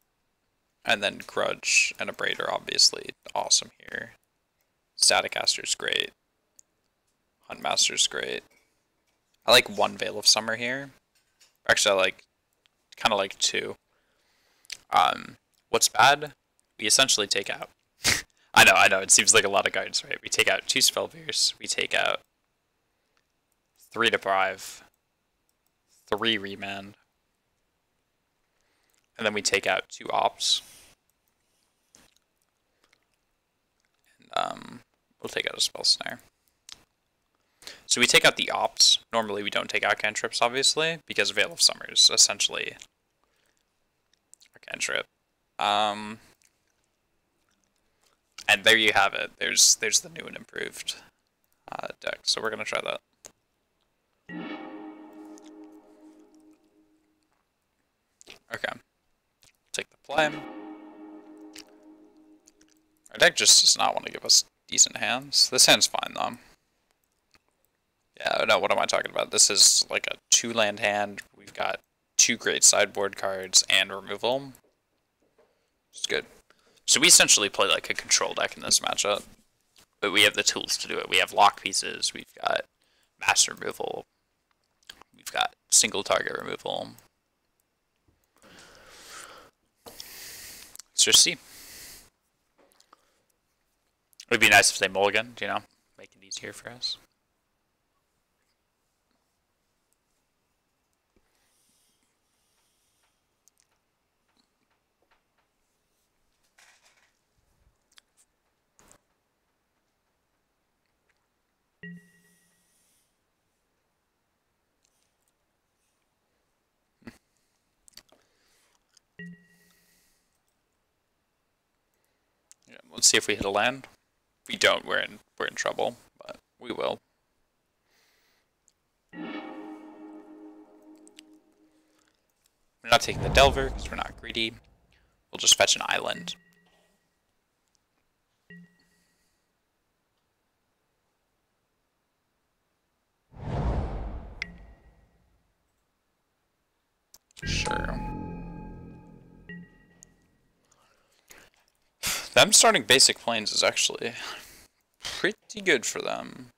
And then Grudge and Abrader, obviously, awesome here. Staticaster's great. Huntmaster's great. I like 1 Veil of Summer here. Actually, I kind of like 2. What's bad? We essentially take out. I know, it seems like a lot of cards, right? We take out 2 Spellbeers, we take out 3 Deprive, 3 Remand, and then we take out 2 Ops. And we'll take out a Spell Snare. So we take out the Ops. Normally we don't take out cantrips, obviously, because Veil of Summer is essentially a cantrip. And there you have it. There's the new and improved deck. So we're gonna try that. Okay. Take the play. Our deck just does not want to give us decent hands. This hand's fine though. Yeah, no, what am I talking about? This is like a 2-land hand. We've got 2 great sideboard cards and removal. It's good. So we essentially play like a control deck in this matchup. But we have the tools to do it. We have lock pieces, we've got master removal, we've got single target removal. Let's just see. It would be nice if they mulliganed, you know, make it easier for us. Yeah, let's see if we hit a land. If we don't, we're in trouble, but we will. We're not taking the Delver because we're not greedy. We'll just fetch an island. Sure. Them starting basic planes is actually pretty good for them.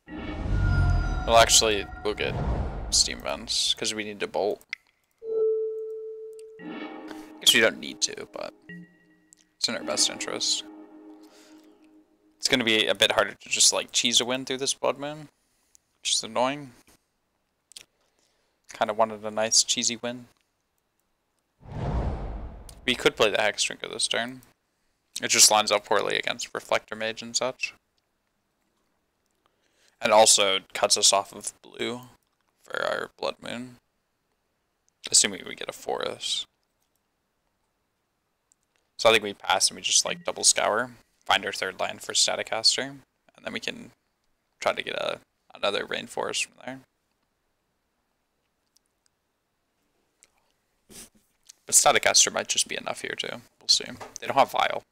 Well, actually, we'll get steam vents, because we need to bolt. I guess we don't need to, but it's in our best interest. It's going to be a bit harder to just, like, cheese a win through this Blood Moon, which is annoying. Kind of wanted a nice cheesy win. We could play the Hex Drinker this turn. It just lines up poorly against Reflector Mage and such. And also cuts us off of blue for our Blood Moon. Assuming we get a forest. So I think we pass and we just like double scour. Find our third land for Staticaster. And then we can try to get another Rainforest from there. But Staticaster might just be enough here too. We'll see. They don't have Vial.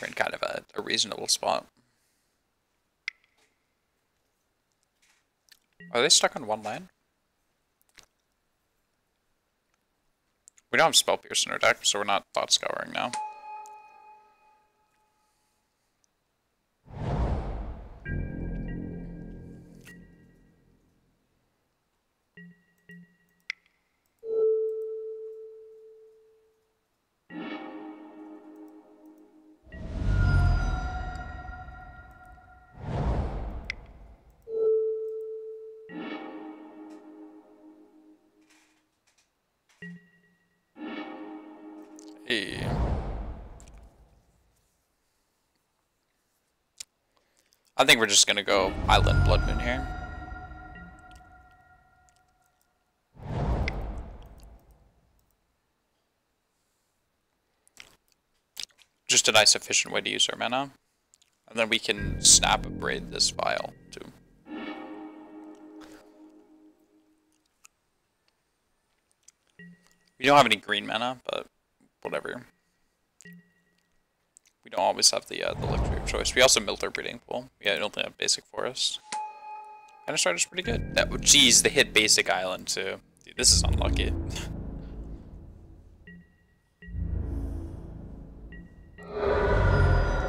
We're in kind of a reasonable spot. Are they stuck on one land? We don't have Spell Pierce in our deck, so we're not Thought Scouring now. Hey. I think we're just gonna go Island Blood Moon here. Just a nice efficient way to use our mana. And then we can snap a braid this vial too. We don't have any green mana, but whatever. We don't always have the luxury of choice. We also milled our breeding pool. Yeah, I don't think have basic forest. Kind of started pretty good. That, geez, they hit basic island too. Dude, this is unlucky.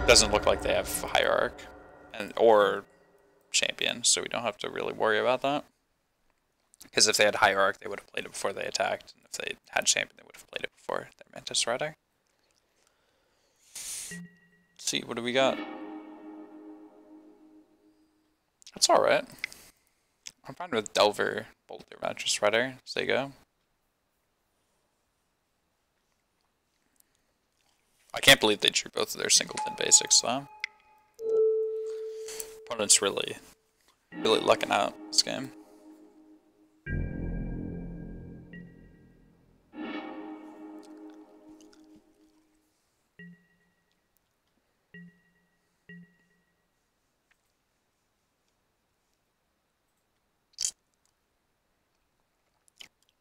Doesn't look like they have hierarch or champion, so we don't have to really worry about that. Because if they had hierarch, they would have played it before they attacked, and if they had champion, they would have played it before their Mantis Rider. Let's see, what do we got? That's alright. I'm fine with Delver, Bolt their Mantis Rider, as they go. I can't believe they drew both of their singleton basics, though. Opponent's really lucking out this game.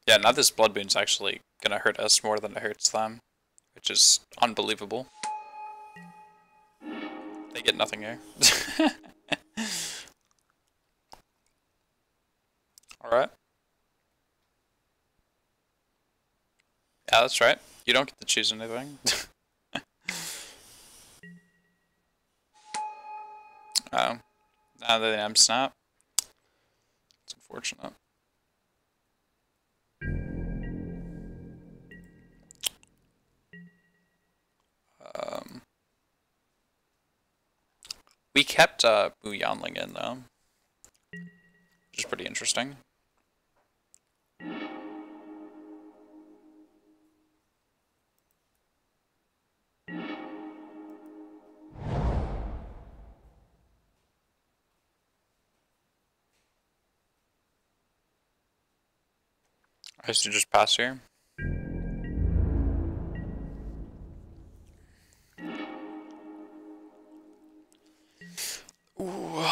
Yeah, now this Blood Moon's actually gonna hurt us more than it hurts them, which is unbelievable. They get nothing here. Alright. Yeah, that's right. You don't get to choose anything. Oh. Now that I'm snap. It's unfortunate. We kept Yanling in though, which is pretty interesting. I used to just pass here. Ooh.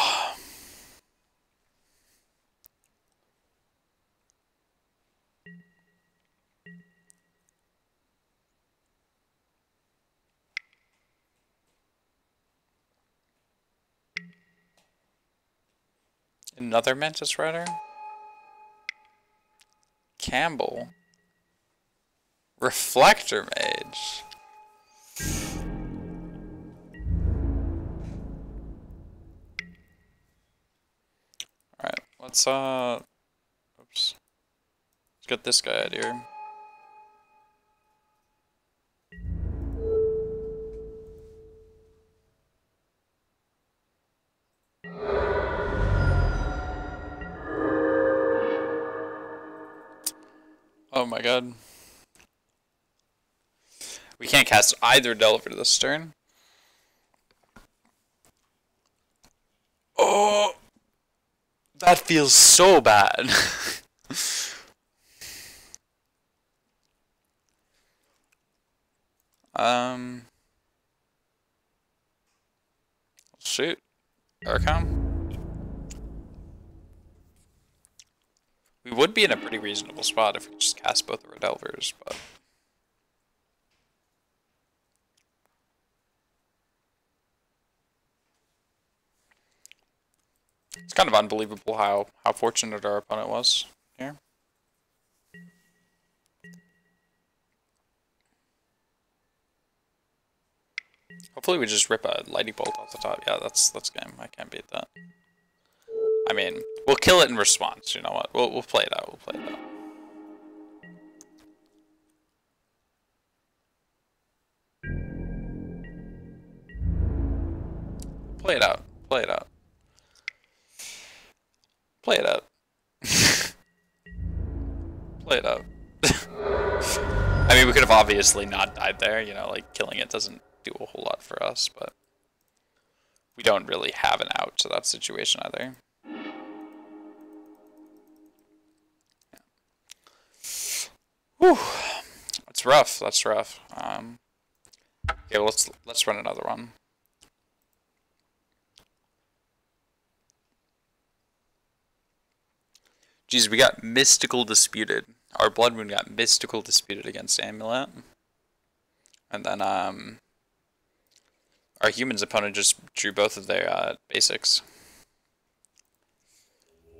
Another Mantis Rider? Campbell. Reflector Mage. Let's oops. Let's get this guy out here. Oh my god. We can't cast either Delver this turn. Oh, that feels so bad. Shoot. Archon. We would be in a pretty reasonable spot if we just cast both of our Delvers, but... It's kind of unbelievable how fortunate our opponent was here. Hopefully we just rip a lightning bolt off the top. Yeah, that's game. I can't beat that. I mean, we'll kill it in response. You know what? We'll play it out. We'll play it out. Play it out. Play it out. Play it out. Play it out. I mean, we could have obviously not died there. You know, like killing it doesn't do a whole lot for us, but we don't really have an out to that situation either. Whew. That's rough. That's rough. Okay, well, let's run another one. Geez, we got Mystical Disputed. Our Blood Moon got Mystical Disputed against Amulet. And then, our humans opponent just drew both of their, basics.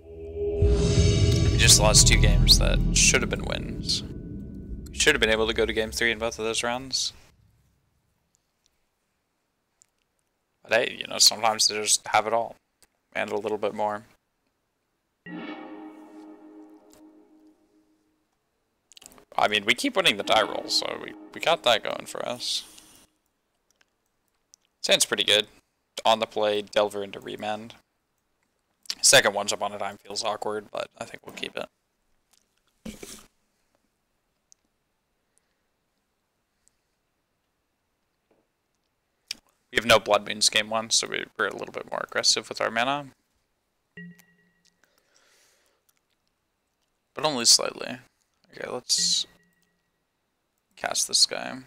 We just lost 2 games that should have been wins. We should have been able to go to game 3 in both of those rounds. But hey, you know, sometimes they just have it all. And a little bit more. I mean, we keep winning the die roll, so we got that going for us. Sounds pretty good. On the play, Delver into Remand. Second Once Upon a Time feels awkward, but I think we'll keep it. We have no Blood Moons game 1, so we're a little bit more aggressive with our mana. But only slightly. Okay, let's cast this guy.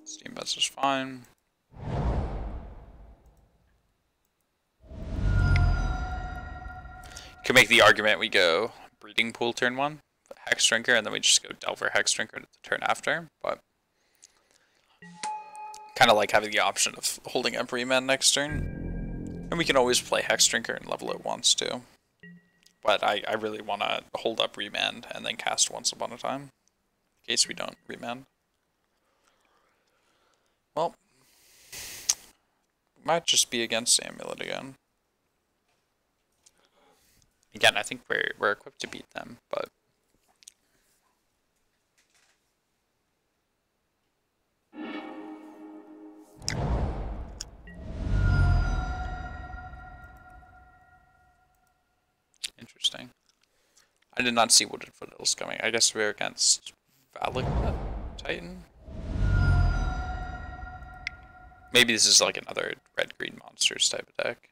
Steam Buzz is fine. You can make the argument we go Breeding Pool turn 1, Hex Drinker, and then we just go Delver Hex Drinker the turn after, but kind of like having the option of holding up Remand next turn. And we can always play Hex Drinker and level it once too. But I really want to hold up Remand and then cast Once Upon a Time, in case we don't Remand. Well, might just be against Amulet again. Again, I think we're equipped to beat them, but interesting. I did not see Wooded Foothills coming. I guess we're against Valak Titan. Maybe this is like another red-green monsters type of deck.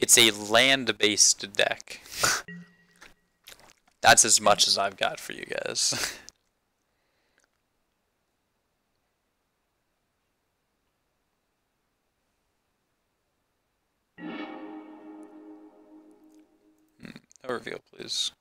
It's a land-based deck. That's as much as I've got for you guys. No reveal, please.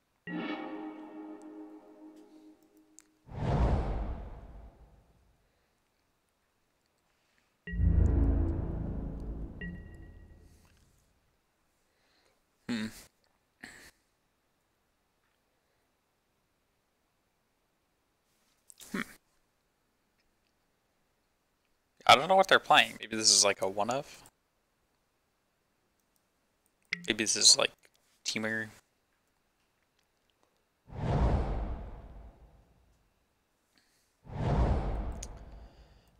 I don't know what they're playing. Maybe this is like a one of. Maybe this is like Teamer.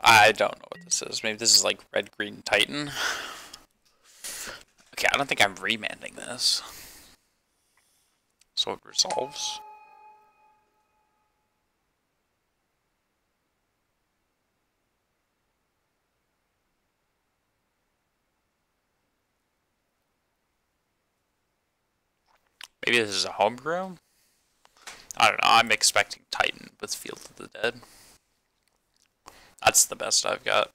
I don't know what this is. Maybe this is like Red Green Titan. Okay, I don't think I'm remanding this. So it resolves. Maybe this is a homebrew? I don't know, I'm expecting Titan with Field of the Dead. That's the best I've got.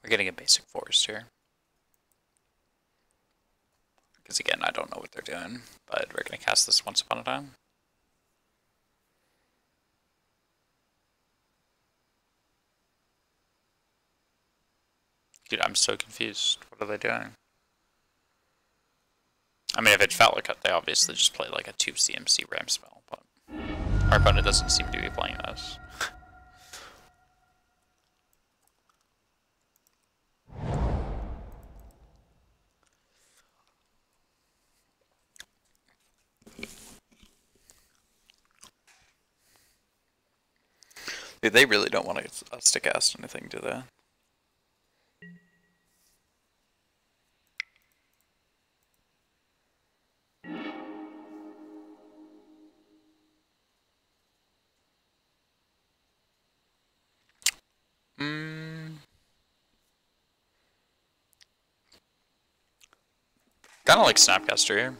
We're getting a basic forest here. Because again, I don't know what they're doing, but we're going to cast this once upon a time. Dude, I'm so confused. What are they doing? I mean, if it felt like it, they obviously just played like a 2 CMC Ram spell, but our opponent doesn't seem to be playing this. Dude, they really don't want us to cast anything, do they? Kinda like Snapcaster here.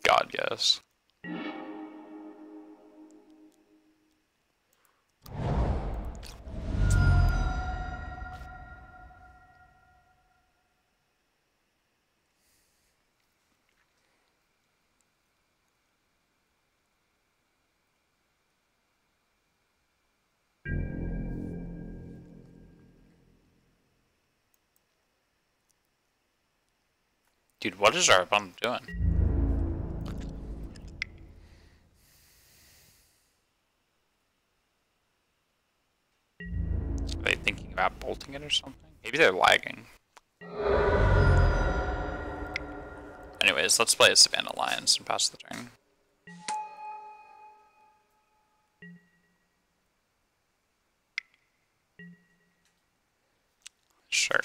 God, yes. Dude, what is our opponent doing? Are they thinking about bolting it or something? Maybe they're lagging. Anyways, let's play a Savannah Lions and pass the turn. Sure.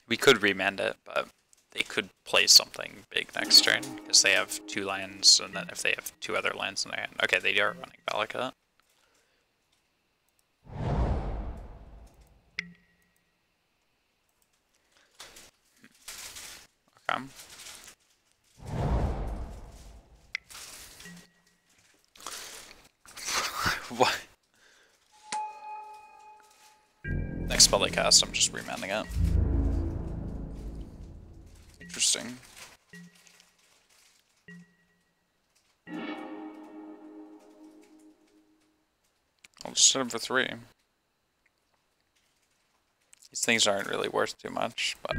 We could remand it, but they could play something big next turn, because they have 2 lands, and then if they have 2 other lands in their hand. Okay, they are running Valakut. Okay. What? Next spell they cast, I'm just remanding it. Interesting. I'll just hit him for 3. These things aren't really worth too much, but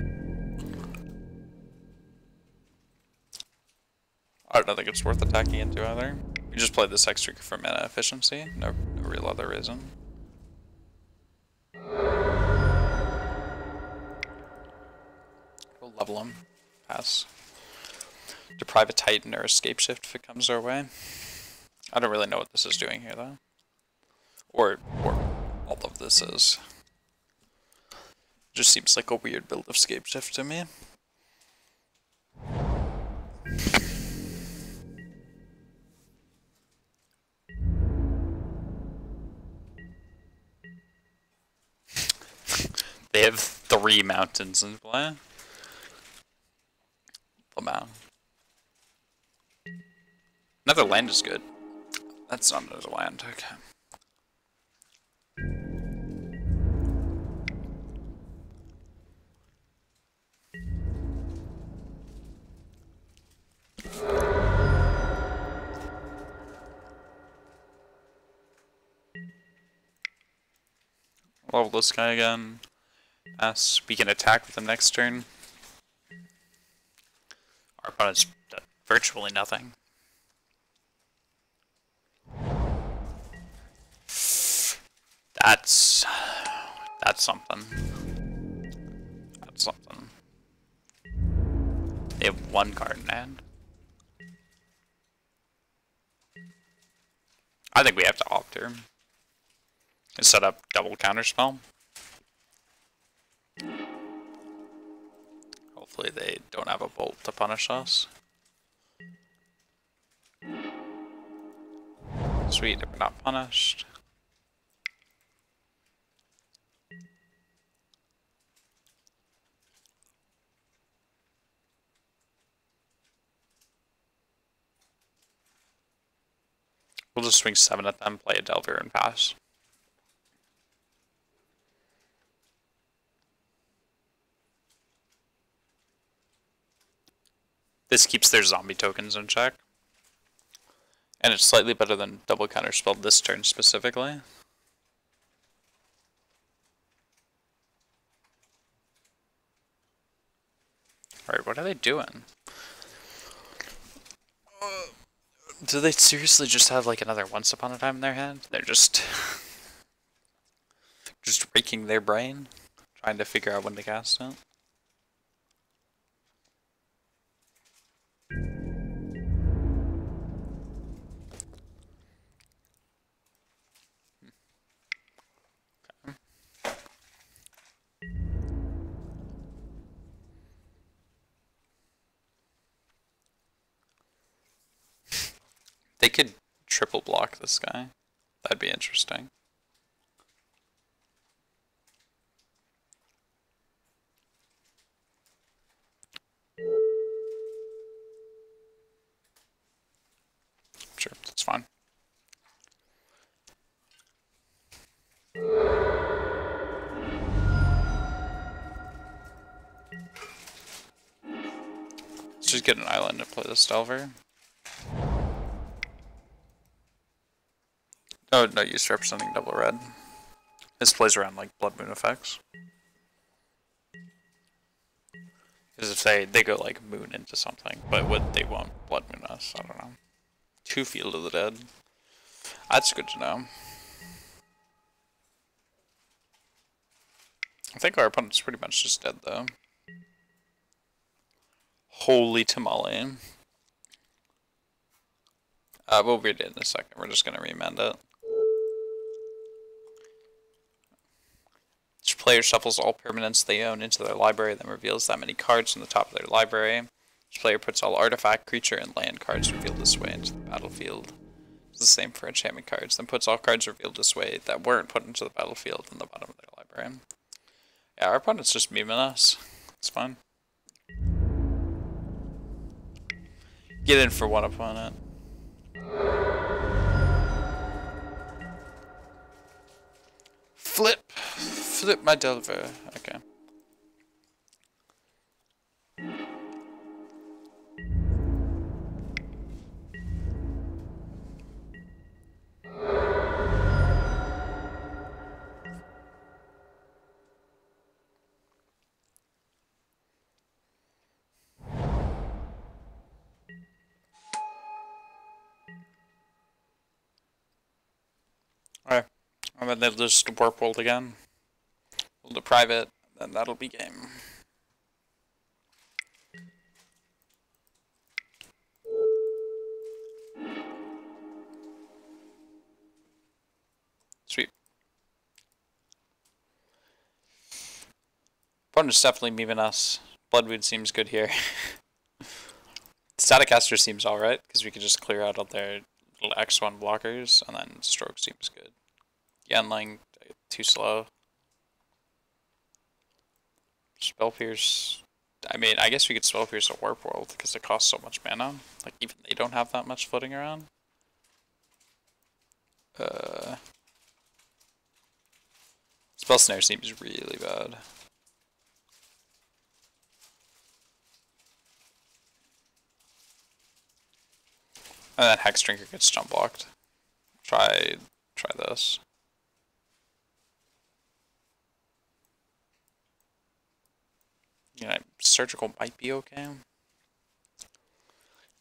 I don't think it's worth attacking into either. We just played this extra for mana efficiency, no real other reason. We'll level him. Pass. Deprive a Titan or Escape Shift if it comes our way. I don't really know what this is doing here though. Or all of this is. Just seems like a weird build of Escape Shift to me. They have 3 mountains in play. Lamau. Another land is good. That's not another land, okay. Level this guy again. We can attack with him next turn. Our opponent's done virtually nothing. That's something. That's something. They have one card in hand. I think we have to opt here. And set up double counterspell. Hopefully they don't have a bolt to punish us. Sweet, we're not punished. We'll just swing 7 at them, play a Delver, and pass. This keeps their zombie tokens in check. And it's slightly better than double counterspell this turn specifically. Alright, what are they doing? Do they seriously just have like another Once Upon a Time in their hand? They're just raking their brain, trying to figure out when to cast it. They could triple block this guy. That'd be interesting. Sure, that's fine. Let's just get an island to play this Delver. No use representing double red. This plays around like Blood Moon effects. Because if they go like Moon into something, but what they won't Blood Moon us, I don't know. 2 Field of the Dead. That's good to know. I think our opponent's pretty much just dead though. Holy tamale. We'll read it in a second. We're just gonna remend it. Each player shuffles all permanents they own into their library, then reveals that many cards from the top of their library. Each player puts all artifact, creature, and land cards revealed this way into the battlefield. It's the same for enchantment cards, then puts all cards revealed this way that weren't put into the battlefield in the bottom of their library. Yeah, our opponent's just memeing us. It's fine. Get in for one opponent. Flip my Delver. Okay. Alright. And then they'll just warp world again. We'll deprive it, then that'll be game. Sweet. Opponent's definitely memeing us. Bloodwood seems good here. Staticaster seems alright, because we can just clear out all their little X1 blockers, and then Stroke seems good. Yanling, too slow. Spell Pierce. I mean, I guess we could Spell Pierce a Warp World because it costs so much mana. Like, even they don't have that much floating around. Spell Snare seems really bad. And then Hex Drinker gets jump blocked. Try this. Yeah, surgical might be okay.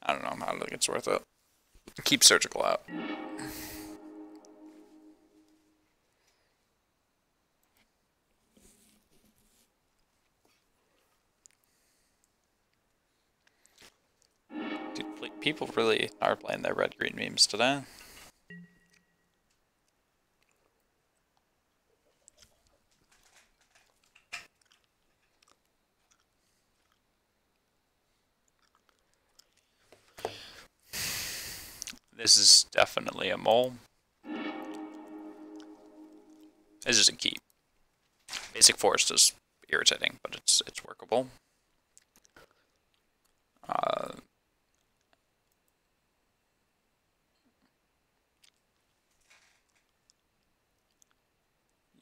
I don't know. I don't think it's worth it. Keep surgical out. Dude, people really are playing their red-green memes today. This is definitely a mole. This is a keep. Basic forest is irritating, but it's workable.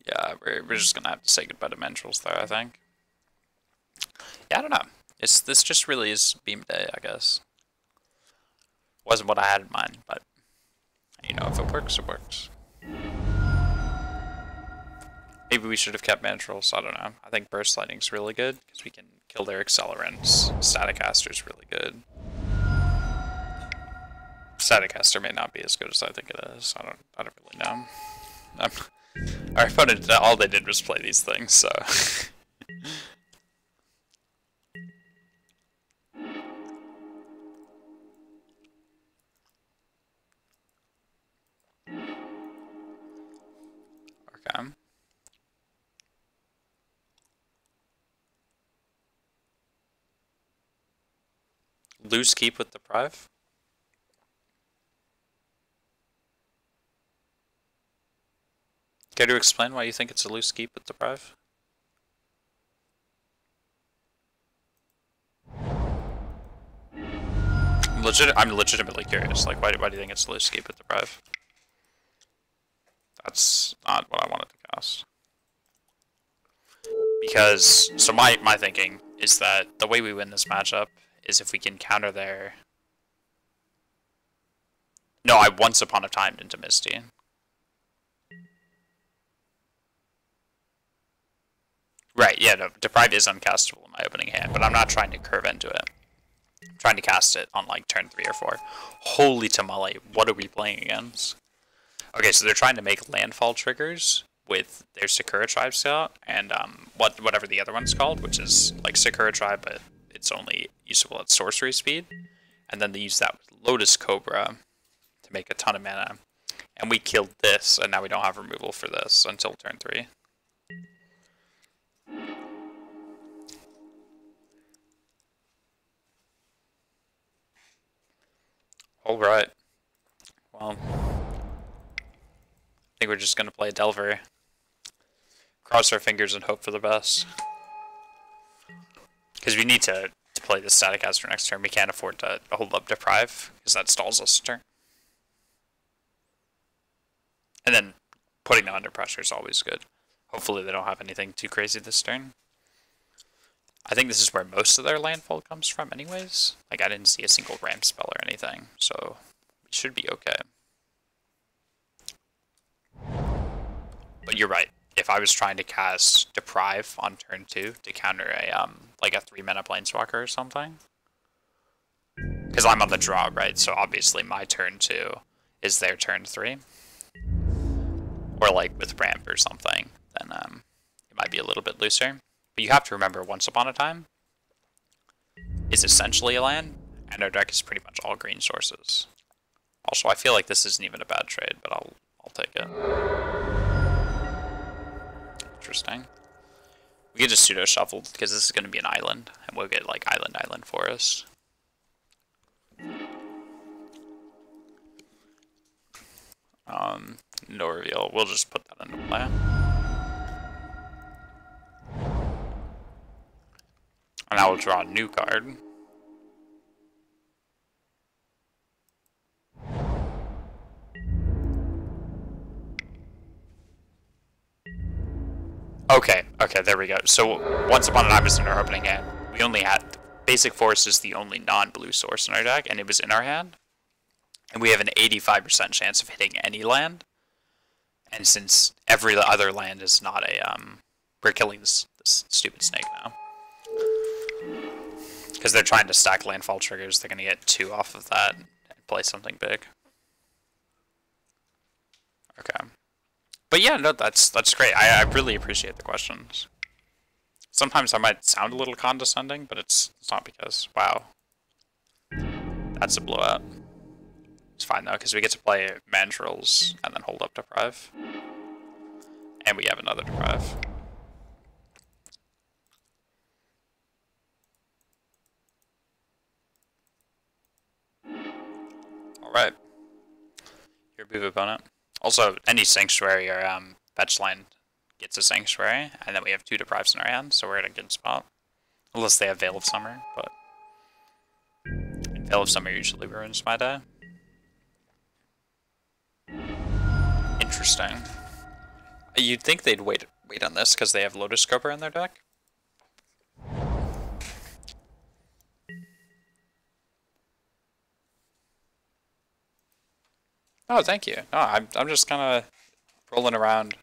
Yeah, we're just gonna have to say goodbye to Mentrals there, I think. Yeah, I don't know. This just really is beam day, I guess. Wasn't what I had in mind, but you know, if it works, it works. Maybe we should have kept Mentrals, I don't know. I think Burst Lightning's really good, because we can kill their Accelerants. Staticaster's really good. Staticaster may not be as good as I think it is. I don't really know. Our opponent, all they did was play these things, so... Okay. Loose keep with Deprive? Care to explain why you think it's a loose keep with Deprive? I'm legitimately curious. Like, why do you think it's a loose keep with Deprive? That's not what I wanted to cast. Because, so my thinking is that the way we win this matchup is if we can counter their... No, I once upon a time into Misty. Right, yeah, no, Deprive is uncastable in my opening hand, but I'm not trying to curve into it. I'm trying to cast it on, like, turn 3 or 4. Holy tamale, what are we playing against? Okay, so they're trying to make landfall triggers with their Sakura Tribe Scout, and whatever the other one's called, which is, like, Sakura Tribe, but it's only usable at sorcery speed. And then they use that with Lotus Cobra to make a ton of mana. And we killed this, and now we don't have removal for this until turn 3. Alright. Well, I think we're just going to play Delver. Cross our fingers and hope for the best. Because we need to play the Staticaster next turn. We can't afford to hold up Deprive, because that stalls us a turn. And then putting them under pressure is always good. Hopefully they don't have anything too crazy this turn. I think this is where most of their landfall comes from anyways. Like, I didn't see a single ramp spell or anything, so we should be okay. But you're right. If I was trying to cast Deprive on turn 2 to counter a like a 3-mana Planeswalker or something, because I'm on the draw, right? So obviously my turn 2 is their turn 3, or like with ramp or something, then it might be a little bit looser. But you have to remember, Once Upon a Time is essentially a land, and our deck is pretty much all green sources. Also, I feel like this isn't even a bad trade, but I'll take it. Interesting. We get just pseudo shuffled because this is going to be an island, and we'll get like island forest. No reveal. We'll just put that into play. And I will draw a new card. Okay, there we go. So, Once Upon a Time was in our opening hand. We only had... Basic Forest is the only non-blue source in our deck, and it was in our hand. And we have an 85% chance of hitting any land. And since every other land is not a... we're killing this stupid snake now. Because they're trying to stack landfall triggers, they're going to get 2 off of that and play something big. Okay. But yeah, no, that's great. I really appreciate the questions. Sometimes I might sound a little condescending, but it's not because, wow. That's a blowout. It's fine though, because we get to play Mandrills and then hold up Deprive. And we have another Deprive. Alright. Your move opponent. Also, any Sanctuary or fetch line gets a Sanctuary, and then we have 2 Deprives in our hand, so we're in a good spot. Unless they have Veil of Summer, but Veil of Summer usually ruins my day. Interesting. You'd think they'd wait on this because they have Lotus Cobra in their deck. Oh, thank you. No, I'm just kind of rolling around,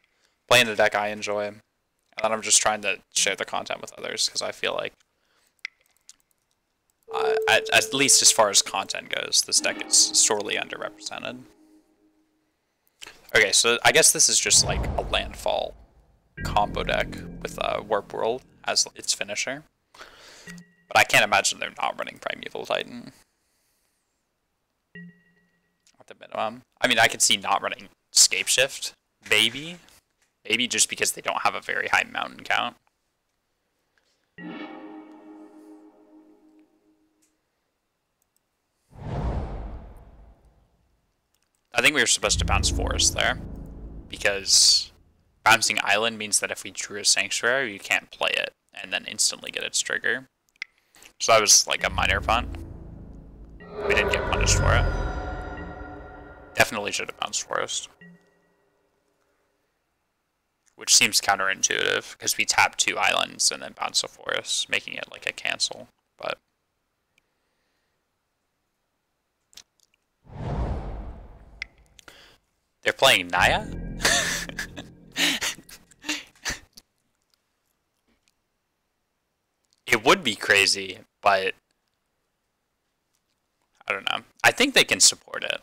playing the deck I enjoy, and then I'm just trying to share the content with others because I feel like, at least as far as content goes, this deck is sorely underrepresented. Okay, so I guess this is just like a landfall combo deck with Warp World as its finisher. But I can't imagine they're not running Primeval Titan. At the minimum. I mean, I could see not running Scapeshift, maybe. Maybe just because they don't have a very high mountain count. I think we were supposed to bounce Forest there, because bouncing Island means that if we drew a Sanctuary, you can't play it, and then instantly get its trigger. So that was like a minor punt. We didn't get punished for it. Definitely should have bounced Forest. Which seems counterintuitive, because we tap 2 islands and then bounce a Forest, making it like a cancel, but... They're playing Naya? It would be crazy, but I don't know. I think they can support it.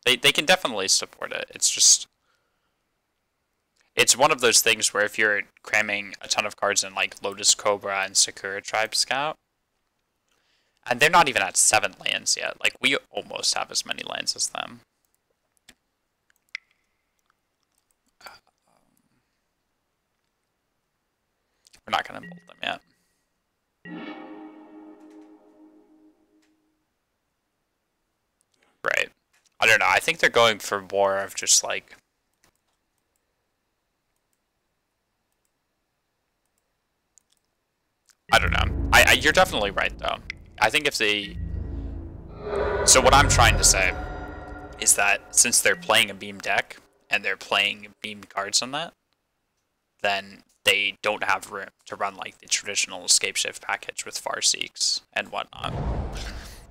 They can definitely support it. It's just... It's one of those things where if you're cramming a ton of cards in like Lotus Cobra and Sakura Tribe Scout, and they're not even at 7 lands yet. Like, we almost have as many lands as them. We're not going to bolt them yet. Right. I don't know. I think they're going for more of just like... I don't know. You're definitely right, though. I think if they... So what I'm trying to say is that since they're playing a beam deck, and they're playing beamed cards on that, then they don't have room to run like the traditional Scapeshift package with Farseeks and whatnot.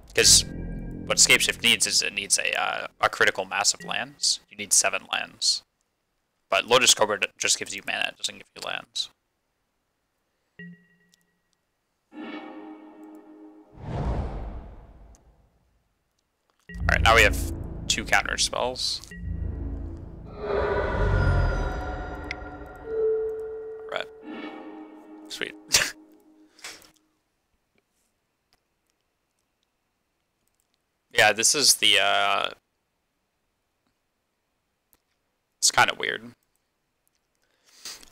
Because what Scapeshift needs is it needs a critical mass of lands. You need 7 lands. But Lotus Cobra just gives you mana, it doesn't give you lands. Alright, now we have 2 counter spells. Alright. Sweet. Yeah, this is the, it's kind of weird.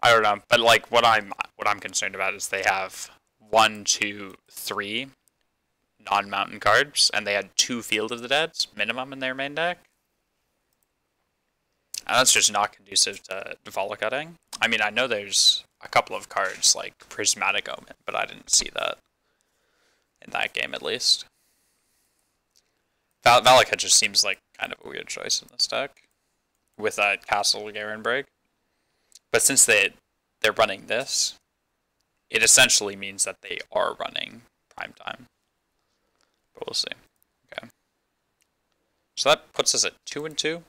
I don't know, but like what I'm concerned about is they have 1, 2, 3 non-mountain cards, and they had 2 Field of the Deads minimum in their main deck. And that's just not conducive to Vala cutting. I mean, I know there's a couple of cards like Prismatic Omen, but I didn't see that in that game at least. Valakut just seems like kind of a weird choice in this deck with Castle Garen Break. But since they're running this, it essentially means that they are running Primetime. But we'll see. Okay. So that puts us at 2-2,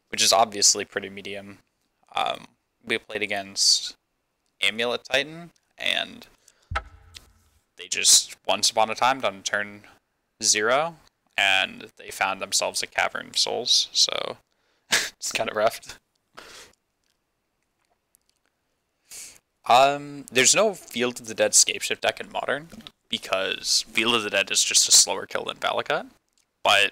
which is obviously pretty medium. We played against Amulet Titan, and they just, once upon a time, done turn 0, and they found themselves a Cavern of Souls, so it's kind of rough. There's no Field of the Dead Scapeshift deck in Modern, because Field of the Dead is just a slower kill than Valakut, but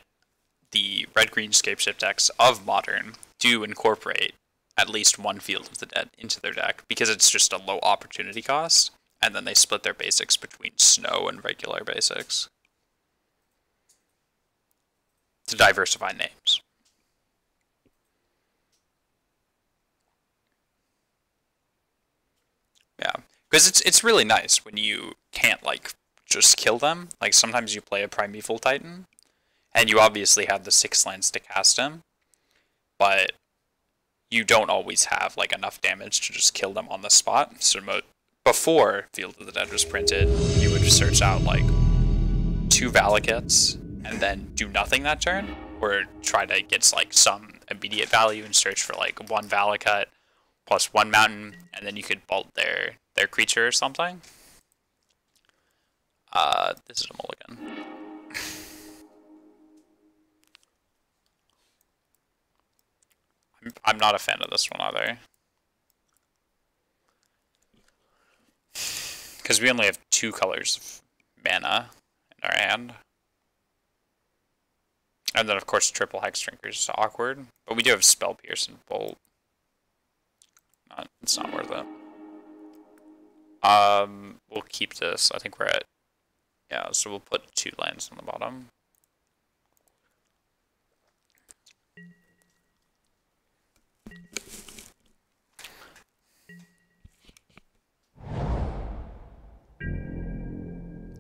the red-green Scapeshift decks of Modern do incorporate at least one Field of the Dead into their deck, because it's just a low opportunity cost, and then they split their basics between snow and regular basics to diversify names. Yeah, because it's really nice when you can't, like, just kill them. Like, sometimes you play a Primeval Titan, and you obviously have the 6 lands to cast him, but you don't always have, like, enough damage to just kill them on the spot. So before Field of the Dead was printed, you would search out, like, 2 Valakuts, and then do nothing that turn, or try to get, like, some immediate value and search for, like, 1 Valakut plus 1 mountain, and then you could bolt their creature or something. This is a mulligan. I'm not a fan of this one either. Because we only have 2 colors of mana in our hand. And then, of course, triple Hex Drinker is awkward. But we do have Spell Pierce and Bolt. It's not worth it. We'll keep this. I think we're at... Yeah, so we'll put 2 lands on the bottom.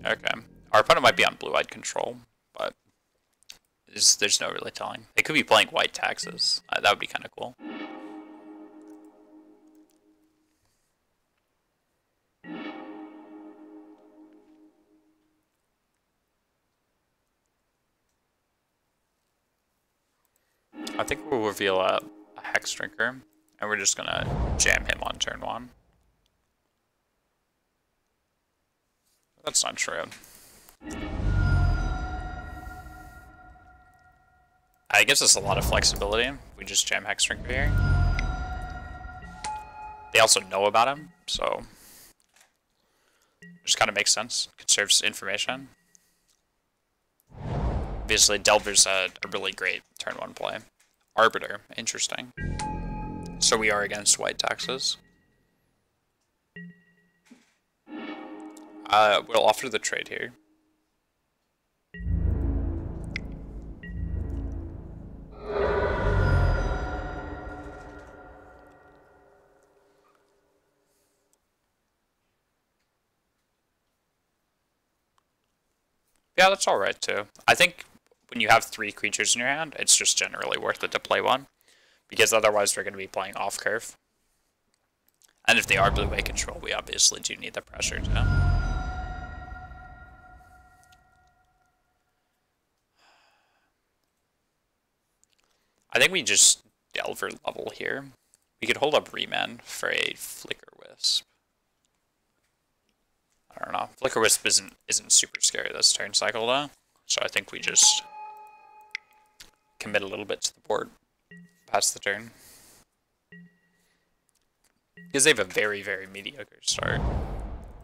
Okay. Our opponent might be on blue-eyed control, but there's no really telling. They could be playing white taxes. That would be kind of cool. I think we'll reveal a Hex Drinker, and we're just gonna jam him on turn 1. That's not true. It gives us a lot of flexibility. We just jam Hex Drinker here. They also know about him, so it just kind of makes sense. Conserves information. Obviously, Delver's a really great turn 1 play. Arbiter, interesting. So we are against white taxes. We'll offer the trade here. Yeah, that's alright too. I think when you have 3 creatures in your hand, it's just generally worth it to play 1. Because otherwise we're going to be playing off curve. And if they are blue-white control, we obviously do need the pressure too. I think we just Delver level here. We could hold up Remand for a Flicker Wisp. I don't know. Flicker Wisp isn't super scary this turn cycle though. So I think we just commit a little bit to the board past the turn. Because they have a very, very mediocre start.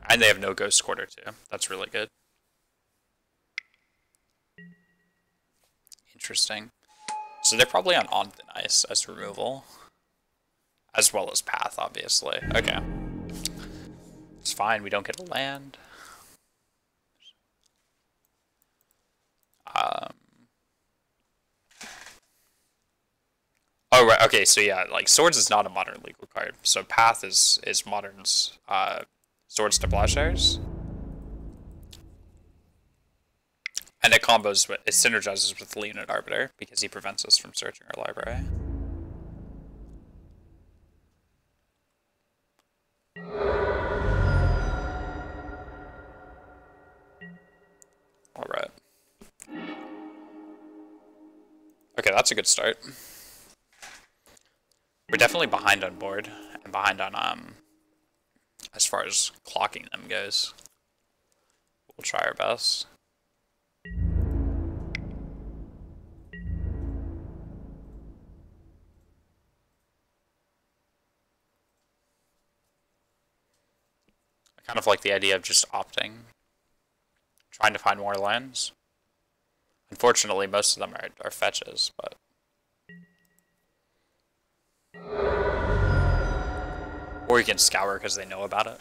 And they have no Ghost Quarter too. That's really good. Interesting. So they're probably on Thin Ice as removal. As well as Path, obviously. Okay. It's fine, we don't get a land. Oh, right, okay, so yeah, like, Swords is not a Modern legal card. So Path is Modern's, Swords to Plowshares. And it combos with, it synergizes with Leonid Arbiter, because he prevents us from searching our library. Alright. Okay, that's a good start. We're definitely behind on board, and behind on, as far as clocking them goes. We'll try our best. I kind of like the idea of just opting, trying to find more lands. Unfortunately, most of them are fetches, but... Or you can scour because they know about it.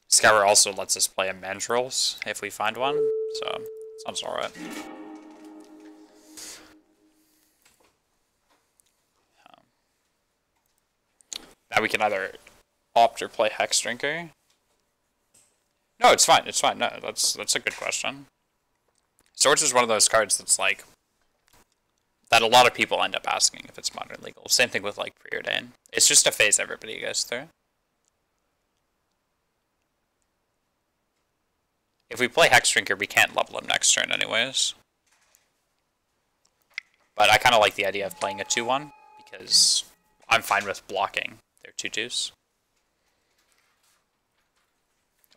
Scour also lets us play a Mandrills if we find one, so sounds alright. Now we can either opt or play Hex Drinker. No, it's fine, it's fine. No, that's a good question. Swords is one of those cards that's like, that a lot of people end up asking if it's modern legal. Same thing with like Preordain. It's just a phase everybody goes through. If we play Hex Drinker, we can't level him next turn anyways. But I kind of like the idea of playing a 2-1, because I'm fine with blocking their 2-2s.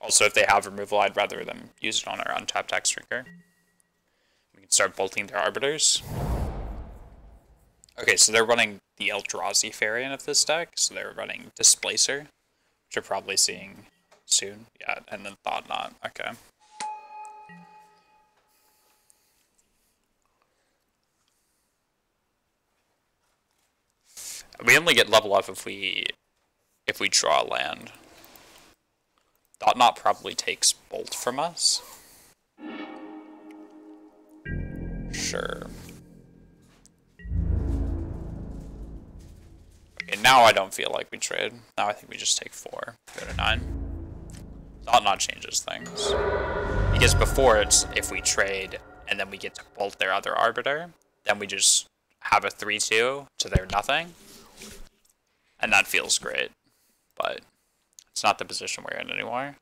Also, if they have removal, I'd rather them use it on our untapped Hex Drinker. We can start bolting their Arbiters. Okay, so they're running the Eldrazi variant of this deck, so they're running Displacer, which you're probably seeing soon. Yeah, and then Thought Knot. Okay. We only get level up if we draw a land. Thought Knot probably takes Bolt from us. Sure. Okay, now I don't feel like we trade. Now I think we just take 4, go to 9. Thought Knot changes things. Because before it's if we trade and then we get to bolt their other Arbiter, then we just have a 3-2 to their nothing. And that feels great. But it's not the position we're in anymore.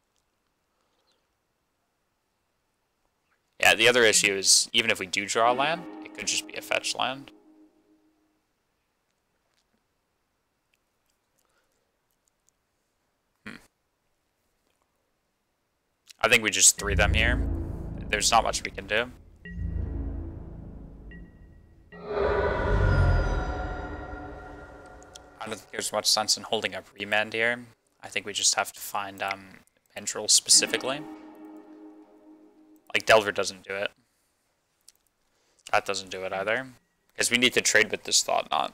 Yeah, the other issue is, even if we do draw a land, it could just be a fetch land. I think we just 3 them here. There's not much we can do. I don't think there's much sense in holding up Remand here. I think we just have to find Mandrill specifically. Like, Delver doesn't do it. That doesn't do it either. Because we need to trade with this Thought Knot.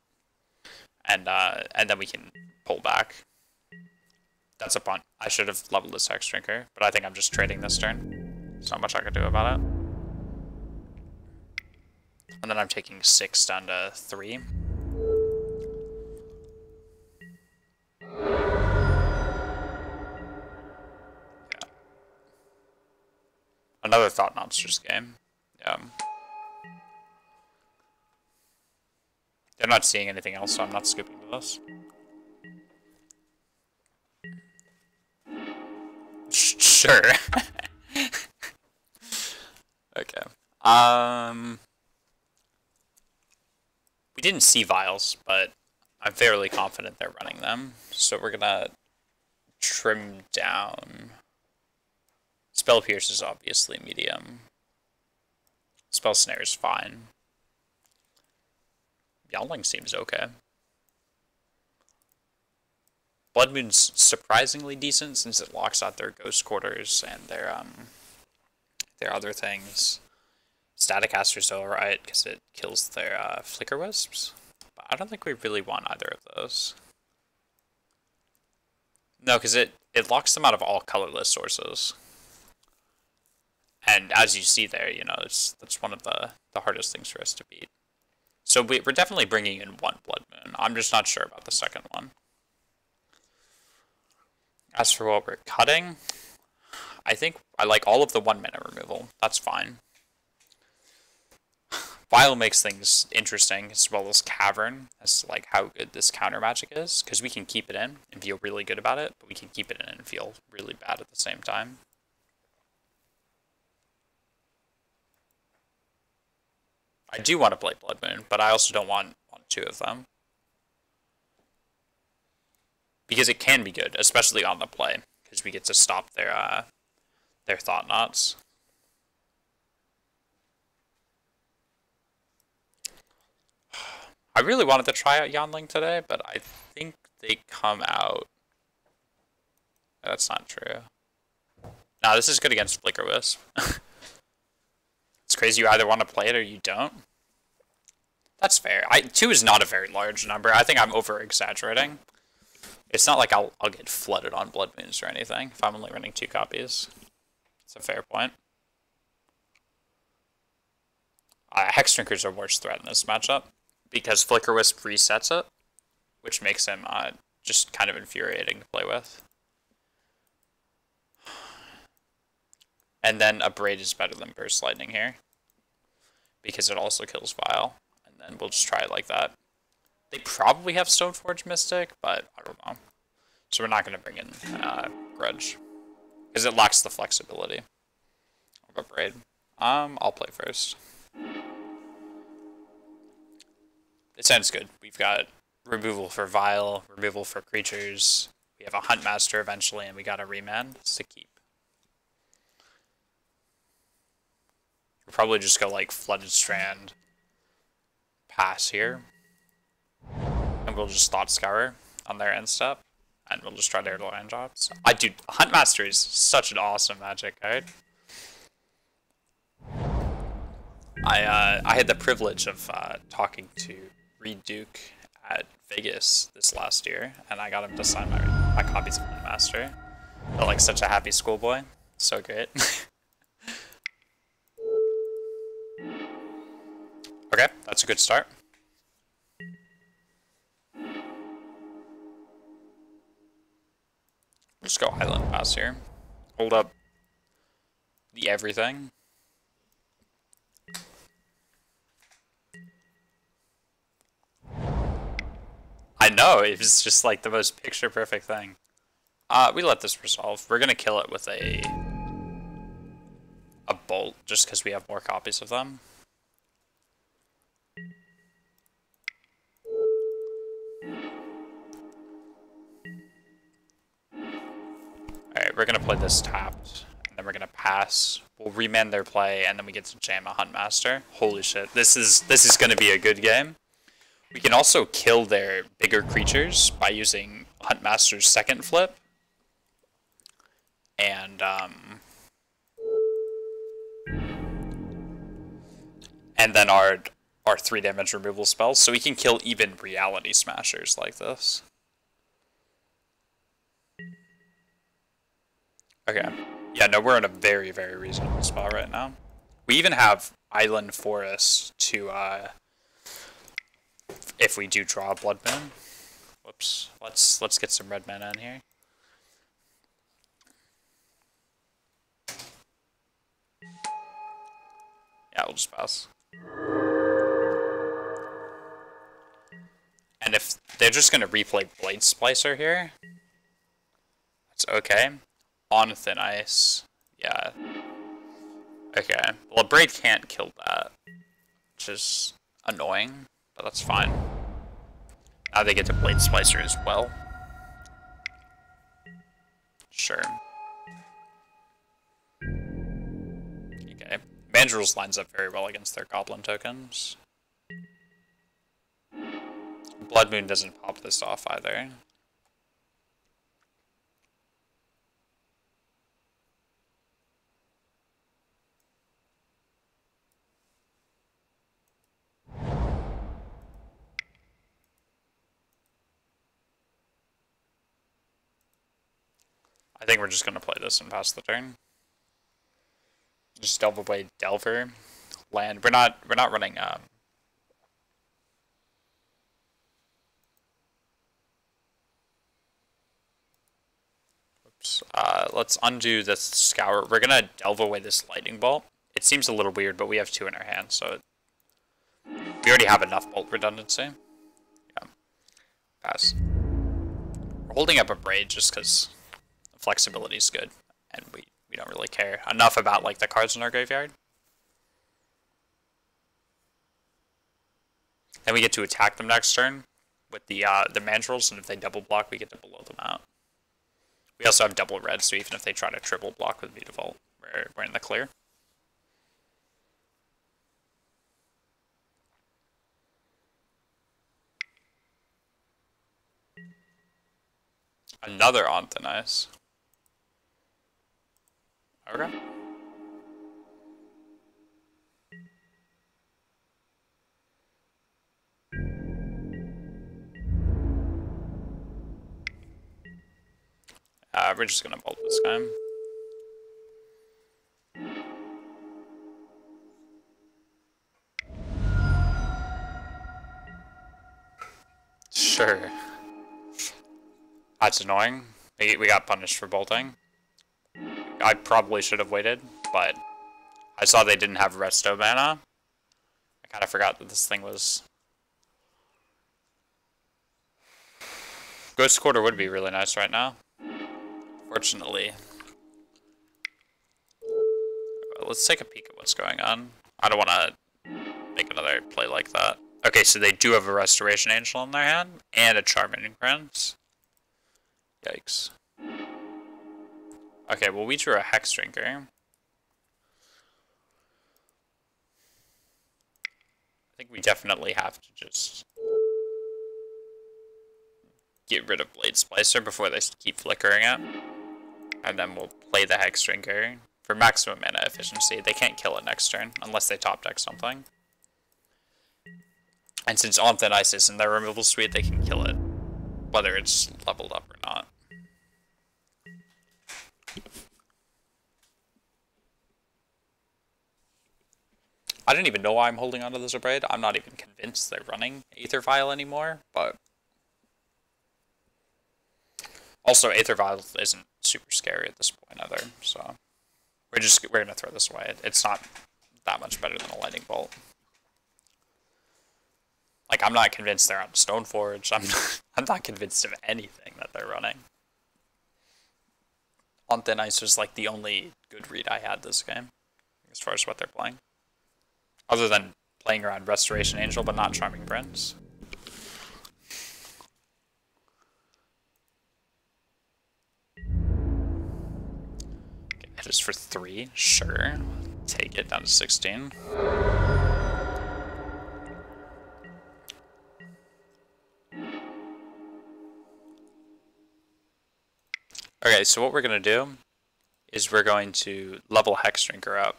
And then we can pull back. That's a punt. I should have leveled this Hex Drinker, but I think I'm just trading this turn. There's not much I can do about it. And then I'm taking 6 down to 3. Another Thought Monsters game. Yeah. They're not seeing anything else, so I'm not scooping to this. Sure. Okay. We didn't see vials, but I'm fairly confident they're running them. So we're gonna trim down. Spell Pierce is obviously medium. Spell Snare is fine. Yanling seems okay. Blood Moon's surprisingly decent since it locks out their Ghost Quarters and their other things. Staticaster's alright because it kills their Flicker Wisps. But I don't think we really want either of those. No, because it locks them out of all colorless sources. And as you see there, you know, that's one of the hardest things for us to beat. So we're definitely bringing in one Blood Moon. I'm just not sure about the second one. As for what we're cutting, I think I like all of the 1-mana removal. That's fine. Vial makes things interesting, as well as Cavern, as to like how good this counter magic is, because we can keep it in and feel really good about it, but we can keep it in and feel really bad at the same time. I do want to play Blood Moon, but I also don't want 2 of them. Because it can be good, especially on the play. because we get to stop their thought knots. I really wanted to try out Yanling today, but I think they come out. That's not true. Nah, this is good against Flicker Wisp. It's crazy you either want to play it or you don't. That's fair. 2 is not a very large number. I think I'm over-exaggerating. It's not like I'll get flooded on Blood Moons or anything if I'm only running 2 copies. It's a fair point. Hex Drinkers are worst threat in this matchup because Flicker Wisp resets it, which makes him just kind of infuriating to play with. And then a Braid is better than Burst Lightning here because it also kills Vile. And then we'll just try it like that. They probably have Stoneforge Mystic, but I don't know. So we're not going to bring in Grudge because it lacks the flexibility of a Braid. I'll play first. It sounds good. We've got removal for Vile, removal for creatures. We have a Hunt Master eventually, and we got a Remand to keep. We'll probably just go like Flooded Strand, pass here, and we'll just Thought Scour on their end step, and we'll just try their land drops. Dude, Hunt Master is such an awesome Magic card. I had the privilege of talking to Reed Duke at Vegas this last year, and I got him to sign my copies of Hunt Master. Felt like such a happy schoolboy. So great. Okay, that's a good start. Just go Island Pass here. Hold up the everything. I know, it was just like the most picture perfect thing. We let this resolve. We're gonna kill it with a bolt just because we have more copies of them. Alright, we're gonna play this tapped, and then we're gonna pass. We'll remand their play, and then we get to jam a Hunt Master. Holy shit, this is gonna be a good game. We can also kill their bigger creatures by using Hunt Master's second flip. And then our 3 damage removal spells, so we can kill even Reality Smashers like this. Okay. Yeah, no, we're in a very, very reasonable spot right now. We even have Island Forest to, if we do draw a Blood Moon. Whoops. Let's get some red mana in here. Yeah, we'll just pass. And if they're just going to replay Blade Splicer here, that's okay. On Thin Ice, yeah. Okay, well, a Braid can't kill that, which is annoying, but that's fine. Now they get to Blade Splicer as well. Sure. Okay, Mandrills lines up very well against their Goblin tokens. Blood Moon doesn't pop this off either. I think we're just gonna play this and pass the turn. Just delve away Delver. Land. We're not running oops. Let's undo this Scour. We're gonna delve away this Lightning Bolt. It seems a little weird, but we have 2 in our hand, so we already have enough bolt redundancy. Yeah. Pass. We're holding up a Braid just because flexibility is good, and we don't really care enough about like the cards in our graveyard. Then we get to attack them next turn with the mandrills, and if they double block, we get to blow them out. We also have double red, so even if they try to triple block with Mutavault, we're in the clear. Another Anthonize. Okay. We're just gonna bolt this guy. Sure. That's annoying. We got punished for bolting. I probably should have waited, but I saw they didn't have resto mana. I kind of forgot that this thing was... Ghost Quarter would be really nice right now. Fortunately. Let's take a peek at what's going on. I don't want to make another play like that. Okay, so they do have a Restoration Angel in their hand, and a Charming Prince. Yikes. Okay, well we drew a Hex Drinker. I think we definitely have to just get rid of Blade Splicer before they keep flickering it. And then we'll play the Hex Drinker for maximum mana efficiency. They can't kill it next turn unless they top deck something. And since Anthonize is in their removal suite, they can kill it, whether it's leveled up or not. I don't even know why I'm holding onto this Abrade. I'm not even convinced they're running Aether Vial anymore, but... Also, Aether Vial isn't super scary at this point either, so... We're gonna throw this away. It's not that much better than a Lightning Bolt. Like, I'm not convinced they're on Stoneforge. I'm not convinced of anything that they're running. On Thin Ice was like the only good read I had this game, as far as what they're playing. Other than playing around Restoration Angel, but not Charming Prince. Okay, hit us for 3, sure. Take it down to 16. Okay, so what we're going to do is we're going to level Hex Drinker up.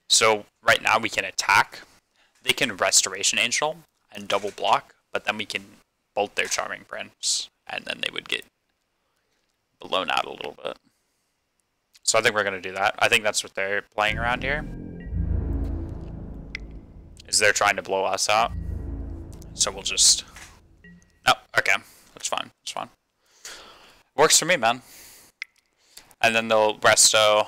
So right now we can attack, they can Restoration Angel and double block, but then we can bolt their Charming Prince, and then they would get blown out a little bit. So I think we're going to do that. I think that's what they're playing around here, is they're trying to blow us out. So we'll just... No, okay, that's fine, that's fine. Works for me, man. And then they'll resto.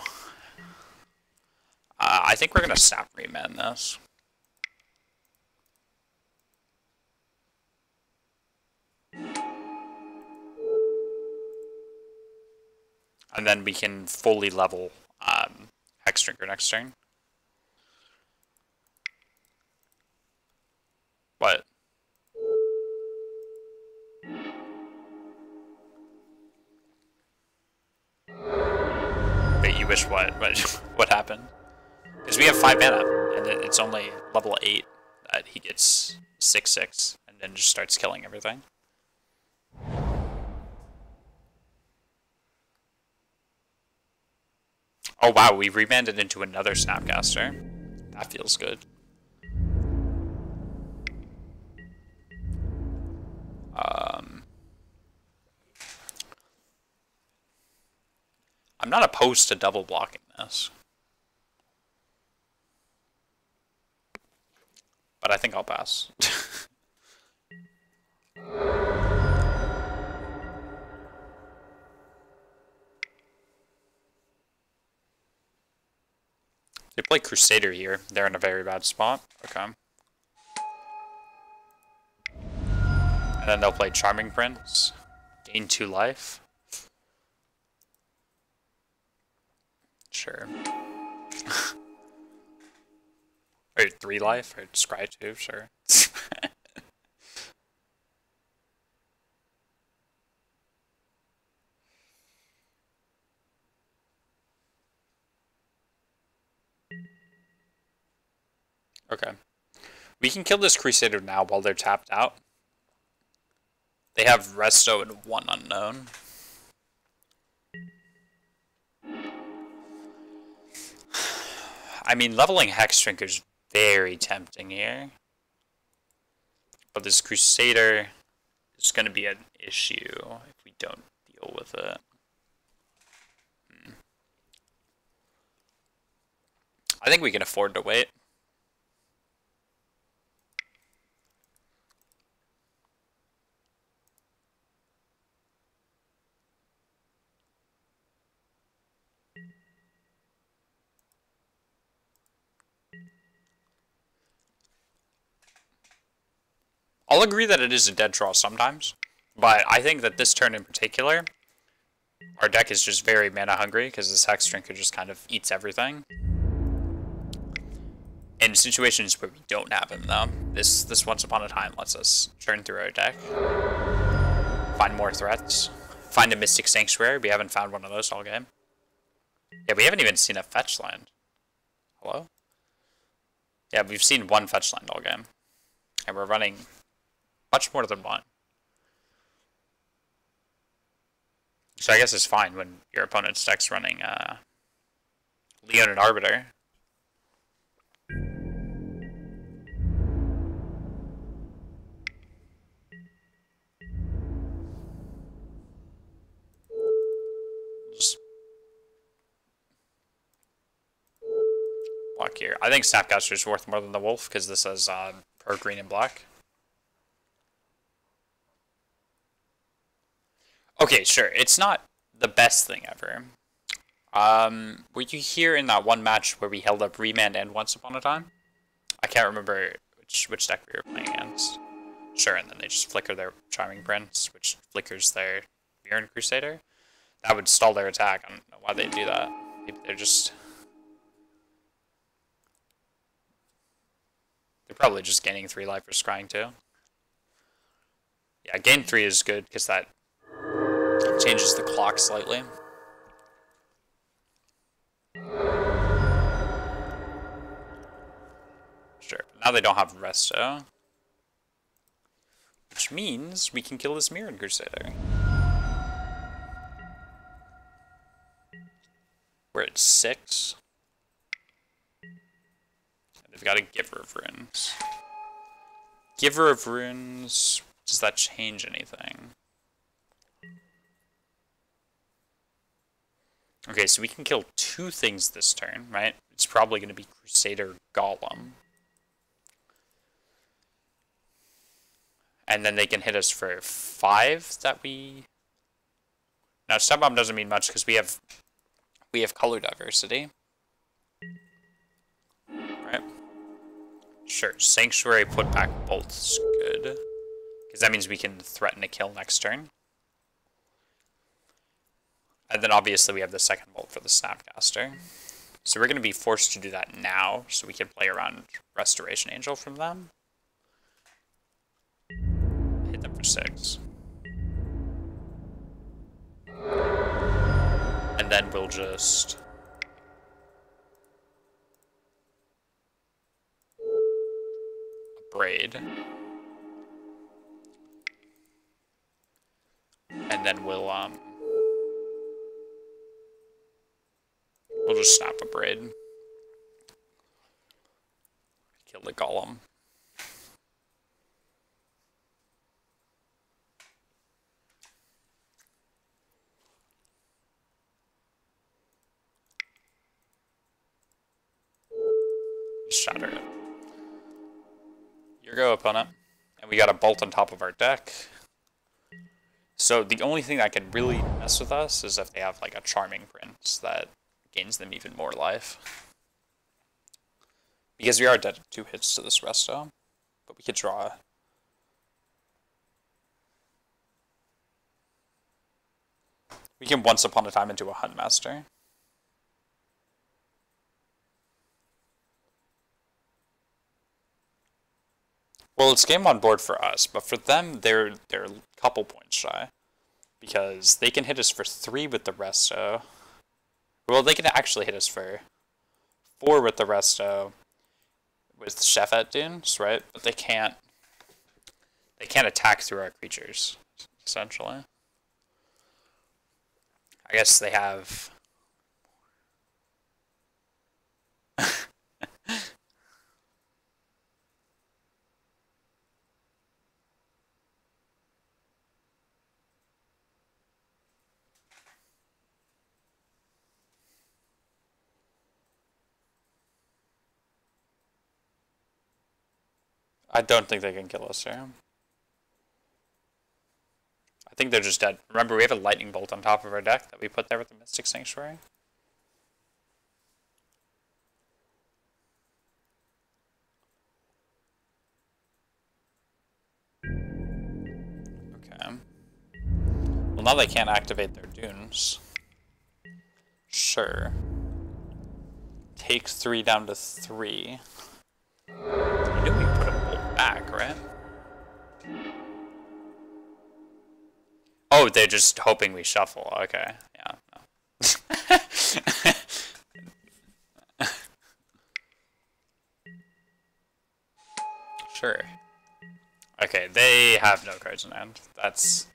I think we're gonna snap reman this. And then we can fully level Hex Drinker next turn. What? Wait, you wish what? What happened? Because we have 5 mana, and it's only level 8 that he gets 6/6, and then just starts killing everything. Oh wow, we remanded into another Snapcaster. That feels good. I'm not opposed to double blocking this. But I think I'll pass. They play Crusader here. They're in a very bad spot. Okay. And then they'll play Charming Prince. Gain 2 life. Sure. Or 3 life, or Scry 2, sure. Okay. We can kill this Crusader now while they're tapped out. They have Resto and 1 unknown. I mean, leveling Hex Drinker is very tempting here. But this Crusader is going to be an issue if we don't deal with it. I think we can afford to wait. I'll agree that it is a dead draw sometimes, but I think that this turn in particular, our deck is just very mana hungry because this Hex Drinker just kind of eats everything. In situations where we don't have him though, this Once Upon a Time lets us churn through our deck, find more threats, find a Mystic Sanctuary. We haven't found one of those all game. Yeah, we haven't even seen a fetch land. Hello? Yeah, we've seen one fetch land all game. And we're running much more than one. So I guess it's fine when your opponent's deck's running Leon and Arbiter. Just block here. I think Snapcaster is worth more than the Wolf because this is per green and black. Okay, sure. It's not the best thing ever. Were you here in that one match where we held up Remand and Once Upon a Time? I can't remember which deck we were playing against. Sure, and then they just flicker their Charming Prince, which flickers their Mirren Crusader. That would stall their attack. I don't know why they do that. Maybe they're probably just gaining 3 life for scrying too. Yeah, gain 3 is good because that changes the clock slightly. Sure, now they don't have Resto. Which means we can kill this Mirren Crusader. We're at 6. And they've got a Giver of Runes. Giver of Runes, does that change anything? Okay, so we can kill 2 things this turn, right? It's probably going to be Crusader Golem. And then they can hit us for 5 that we... Now, Stun Bomb doesn't mean much because we have color diversity. Right? Sure, Sanctuary put back Bolt's good. Because that means we can threaten a kill next turn. And then obviously we have the second Bolt for the Snapcaster. So we're going to be forced to do that now, so we can play around Restoration Angel from them. Hit them for 6. And then we'll just... Braid. And then we'll just snap a Braid. Kill the Golem. Shatter it. Your go, opponent. And we got a Bolt on top of our deck. So the only thing that can really mess with us is if they have like a Charming Prince that gains them even more life. Because we are dead at 2 hits to this Resto. But we could draw. We can Once Upon a Time into a Huntmaster. Well, it's game on board for us, but for them, they're a couple points shy. Because they can hit us for 3 with the Resto. Well, they can actually hit us for 4 with the Resto. with Shephet Dunes, right? But they can't attack through our creatures, essentially. I guess they have... I don't think they can kill us here. I think they're just dead. Remember, we have a lightning bolt on top of our deck that we put there with the Mystic Sanctuary. Okay. Well, now they can't activate their dunes. Sure. Take 3 down to 3. You knew we put a bolt back, right? Oh, they're just hoping we shuffle. Okay, yeah. No. Sure. Okay, they have no cards in hand. That's...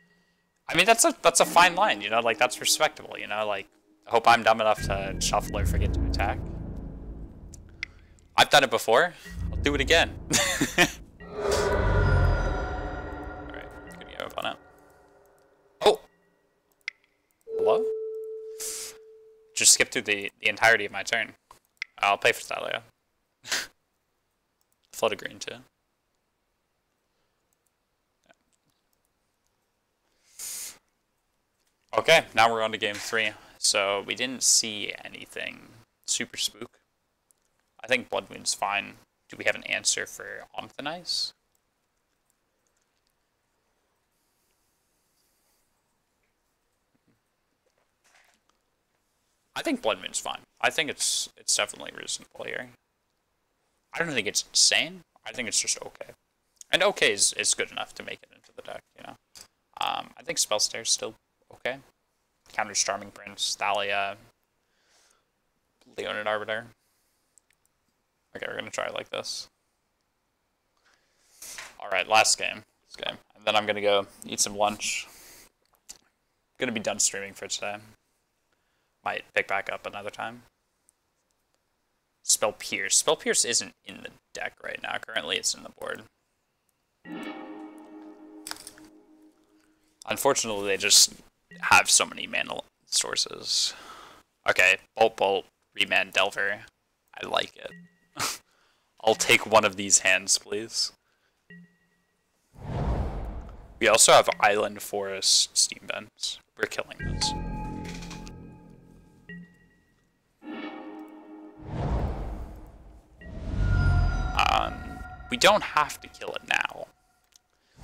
I mean, that's a fine line, you know? Like, that's respectable, you know? Like, I hope I'm dumb enough to shuffle or forget to attack. I've done it before. I'll do it again. Alright, good game up on it. Oh! Hello? Just skip through the entirety of my turn. I'll pay for Thalia. Flood a green too. Okay, now we're on to game 3. So we didn't see anything super spook. I think Blood Moon's fine. Do we have an answer for Omphanize? I think Blood Moon's fine. I think it's definitely reasonable here. I don't think it's insane. I think it's just okay. And okay is good enough to make it into the deck, you know. I think Spell Stare's still okay. Counter Storming Prince, Thalia, Leonid Arbiter. Okay, we're gonna try it like this. Alright, last game. And then I'm gonna go eat some lunch. Gonna be done streaming for today. Might pick back up another time. Spell Pierce. Spell Pierce isn't in the deck right now. Currently it's in the board. Unfortunately, they just have so many mana sources. Okay, Bolt, Remand Delver. I like it. I'll take one of these hands, please. We also have Island Forest Steam Vents. We're killing this. We don't have to kill it now.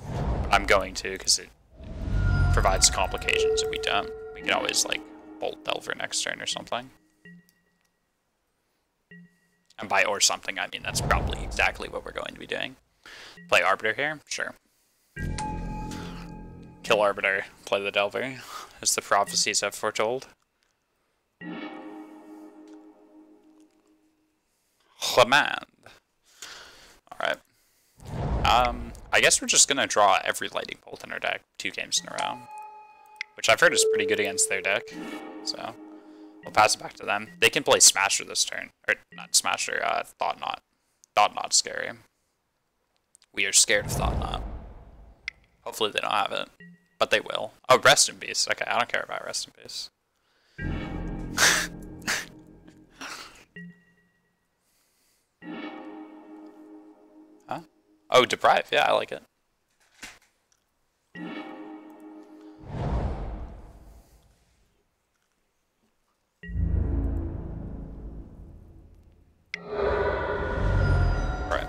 But I'm going to, because it provides complications if we don't. We can always, like, Bolt Delver next turn or something. And by or something, I mean that's probably exactly what we're going to be doing. Play Arbiter here? Sure. Kill Arbiter, play the Delver, as the prophecies have foretold. Command. Alright. I guess we're just gonna draw every Lightning Bolt in our deck 2 games in a row. Which I've heard is pretty good against their deck. So, we'll pass it back to them. They can play Smasher this turn. Or, not Smasher, Thought Knot. Thought Knot's scary. We are scared of Thought Knot. Hopefully they don't have it. But they will. Oh, Rest in Peace. Okay, I don't care about Rest in Peace. Huh? Oh, Deprive. Yeah, I like it. Right.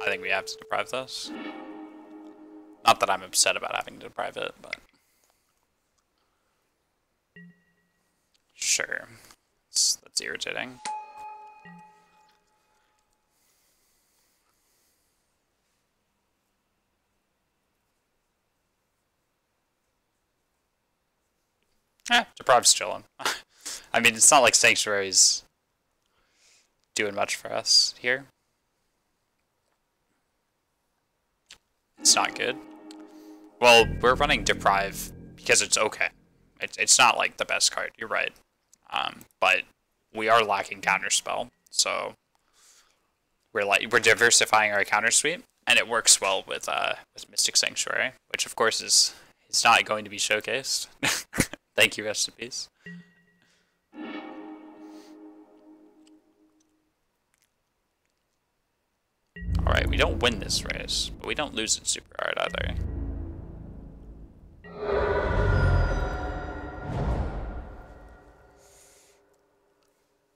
I think we have to deprive this. Not that I'm upset about having to deprive it, but... Sure. That's irritating. Deprive's chilling. I mean, it's not like Sanctuary's doing much for us here. It's not good. Well, we're running Deprive because it's okay. It's not like the best card, you're right. But we are lacking Counterspell, so we're diversifying our counter suite, and it works well with Mystic Sanctuary, which of course is not going to be showcased. Thank you, rest in peace. Alright, we don't win this race, but we don't lose it super hard either.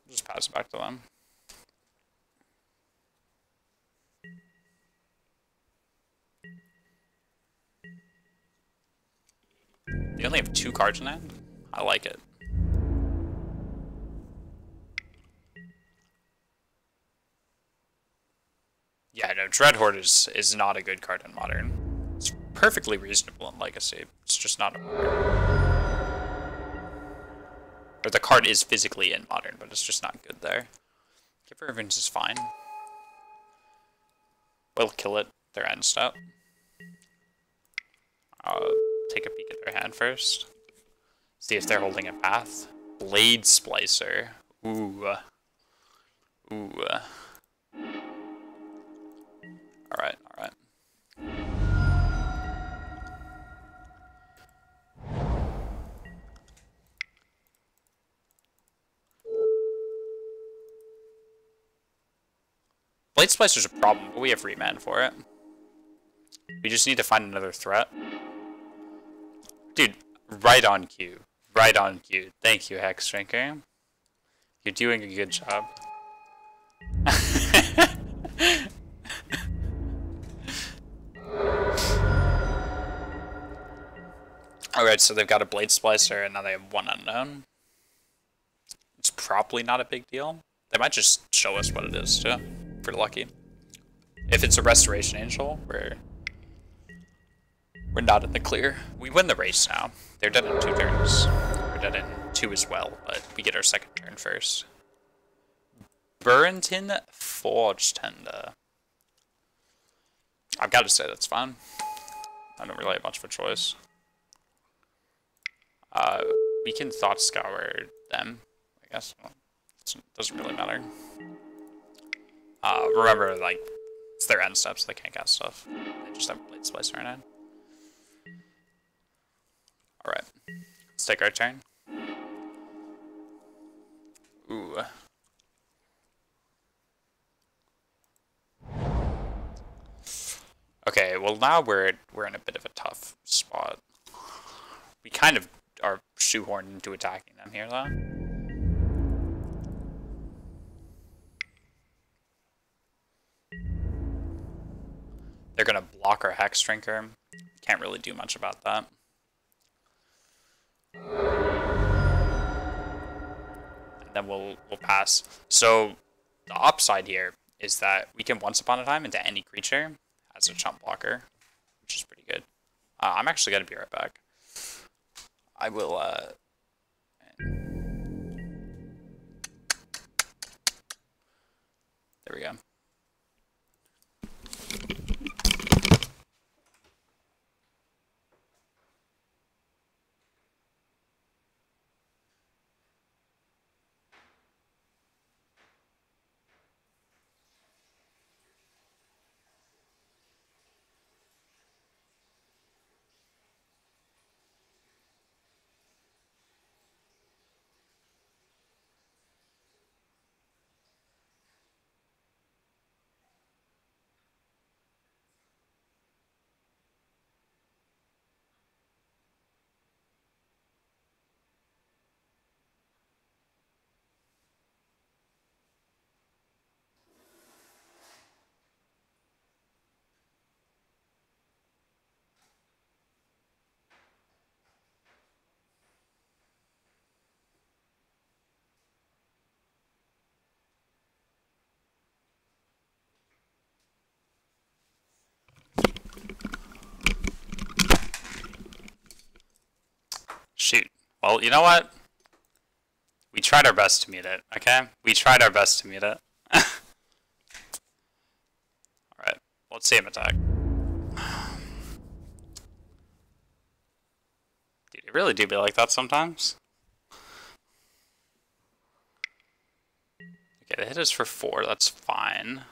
Just pass it back to them. They only have 2 cards in hand? I like it. Yeah, no, Dreadhorde is not a good card in Modern. It's perfectly reasonable in Legacy. It's just not a Modern. Or the card is physically in Modern, but it's just not good there. Giver of Revenge is fine. We'll kill it, their end step. Take a peek at their hand first. See if they're holding a path. Blade Splicer. Ooh. Ooh. Alright, alright. Blade Splicer's a problem, but we have Reman for it. We just need to find another threat. Dude, right on cue. Right on cue. Thank you, Hex Drinker. You're doing a good job. Alright, so they've got a Blade Splicer, and now they have 1 unknown. It's probably not a big deal. They might just show us what it is, too, if we're lucky. If it's a Restoration Angel, we're not in the clear. We win the race now. They're dead in 2 turns. We're dead in 2 as well, but we get our second turn first. Burrington Forge Tender. I've got to say that's fine. I don't really have much of a choice. We can Thought Scour them, I guess. Well, it doesn't really matter. Remember, like, it's their end steps, so they can't cast stuff. They just have Blade Splicer in it. Alright. Let's take our turn. Ooh. Okay, well now we're in a bit of a tough spot. We kind of are shoehorned into attacking them here, though. They're gonna block our Hex Drinker. Can't really do much about that. And then we'll pass. So the upside here is that we can Once Upon a Time into any creature as a chump blocker, which is pretty good. I'm actually gonna be right back. I will, there we go. Shoot. Well, you know what? We tried our best to mute it, okay? We tried our best to mute it. Alright, let's see him attack. Dude, it really do be like that sometimes. Okay, the hit is for 4, that's fine.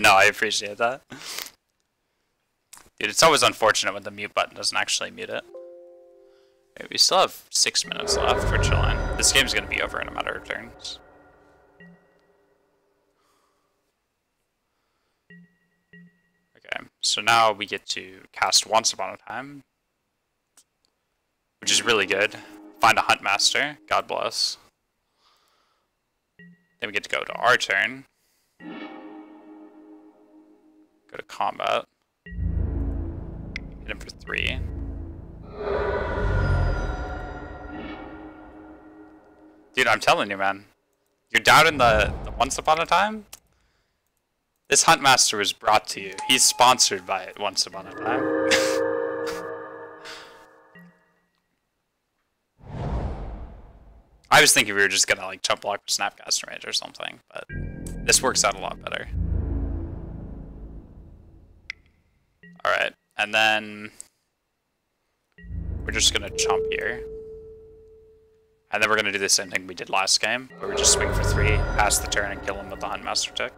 No, I appreciate that. Dude, it's always unfortunate when the mute button doesn't actually mute it. Okay, we still have 6 minutes left for chilling. This game's gonna be over in a matter of turns. Okay, so now we get to cast Once Upon a Time, which is really good. Find a Huntmaster, God bless. Then we get to go to our turn. Go to combat. Hit him for 3. Dude, I'm telling you, man. You're doubting the Once Upon a Time? This Huntmaster was brought to you. He's sponsored by it Once Upon a Time. I was thinking we were just gonna like chump block with Snapcaster Mage or something, but this works out a lot better. Alright, and then we're just gonna chomp here. And then we're gonna do the same thing we did last game, where we just swing for 3, pass the turn, and kill him with the Huntmaster tick.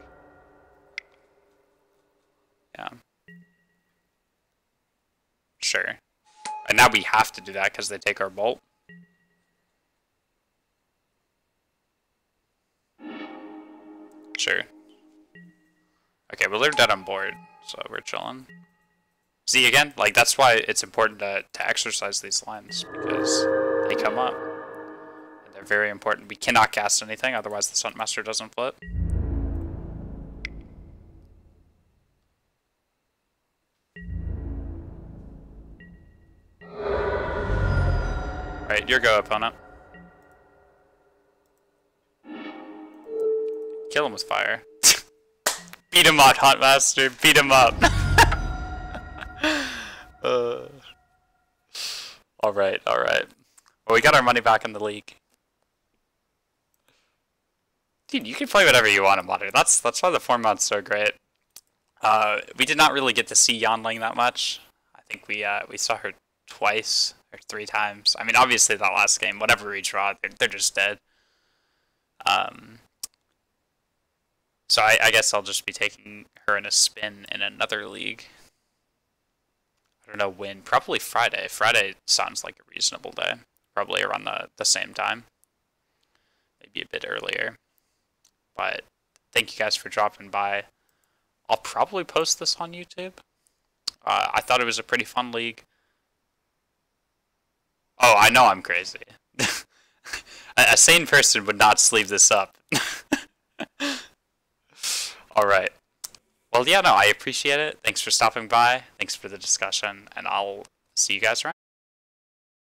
Yeah. Sure. And now we have to do that because they take our bolt. Sure. Okay, well they're dead on board, so we're chilling. See, again, like that's why it's important to exercise these lines, because they come up. And they're very important. We cannot cast anything, otherwise the Huntmaster doesn't flip. Right, your go, opponent. Kill him with fire. Beat him up, Huntmaster. Beat him up. Alright, alright. Well, we got our money back in the league. Dude, you can play whatever you want in Modern. That's why the format's so great. We did not really get to see Yanling that much. I think we saw her twice or 3 times. I mean, obviously that last game, whatever we draw, they're just dead. So I guess I'll just be taking her in a spin in another league. I don't know when. Probably Friday. Friday sounds like a reasonable day. Probably around the same time. Maybe a bit earlier. But thank you guys for dropping by. I'll probably post this on YouTube. I thought it was a pretty fun league. Oh, I know I'm crazy. A sane person would not sleeve this up. Alright. Well, yeah, no, I appreciate it. Thanks for stopping by. Thanks for the discussion. And I'll see you guys around.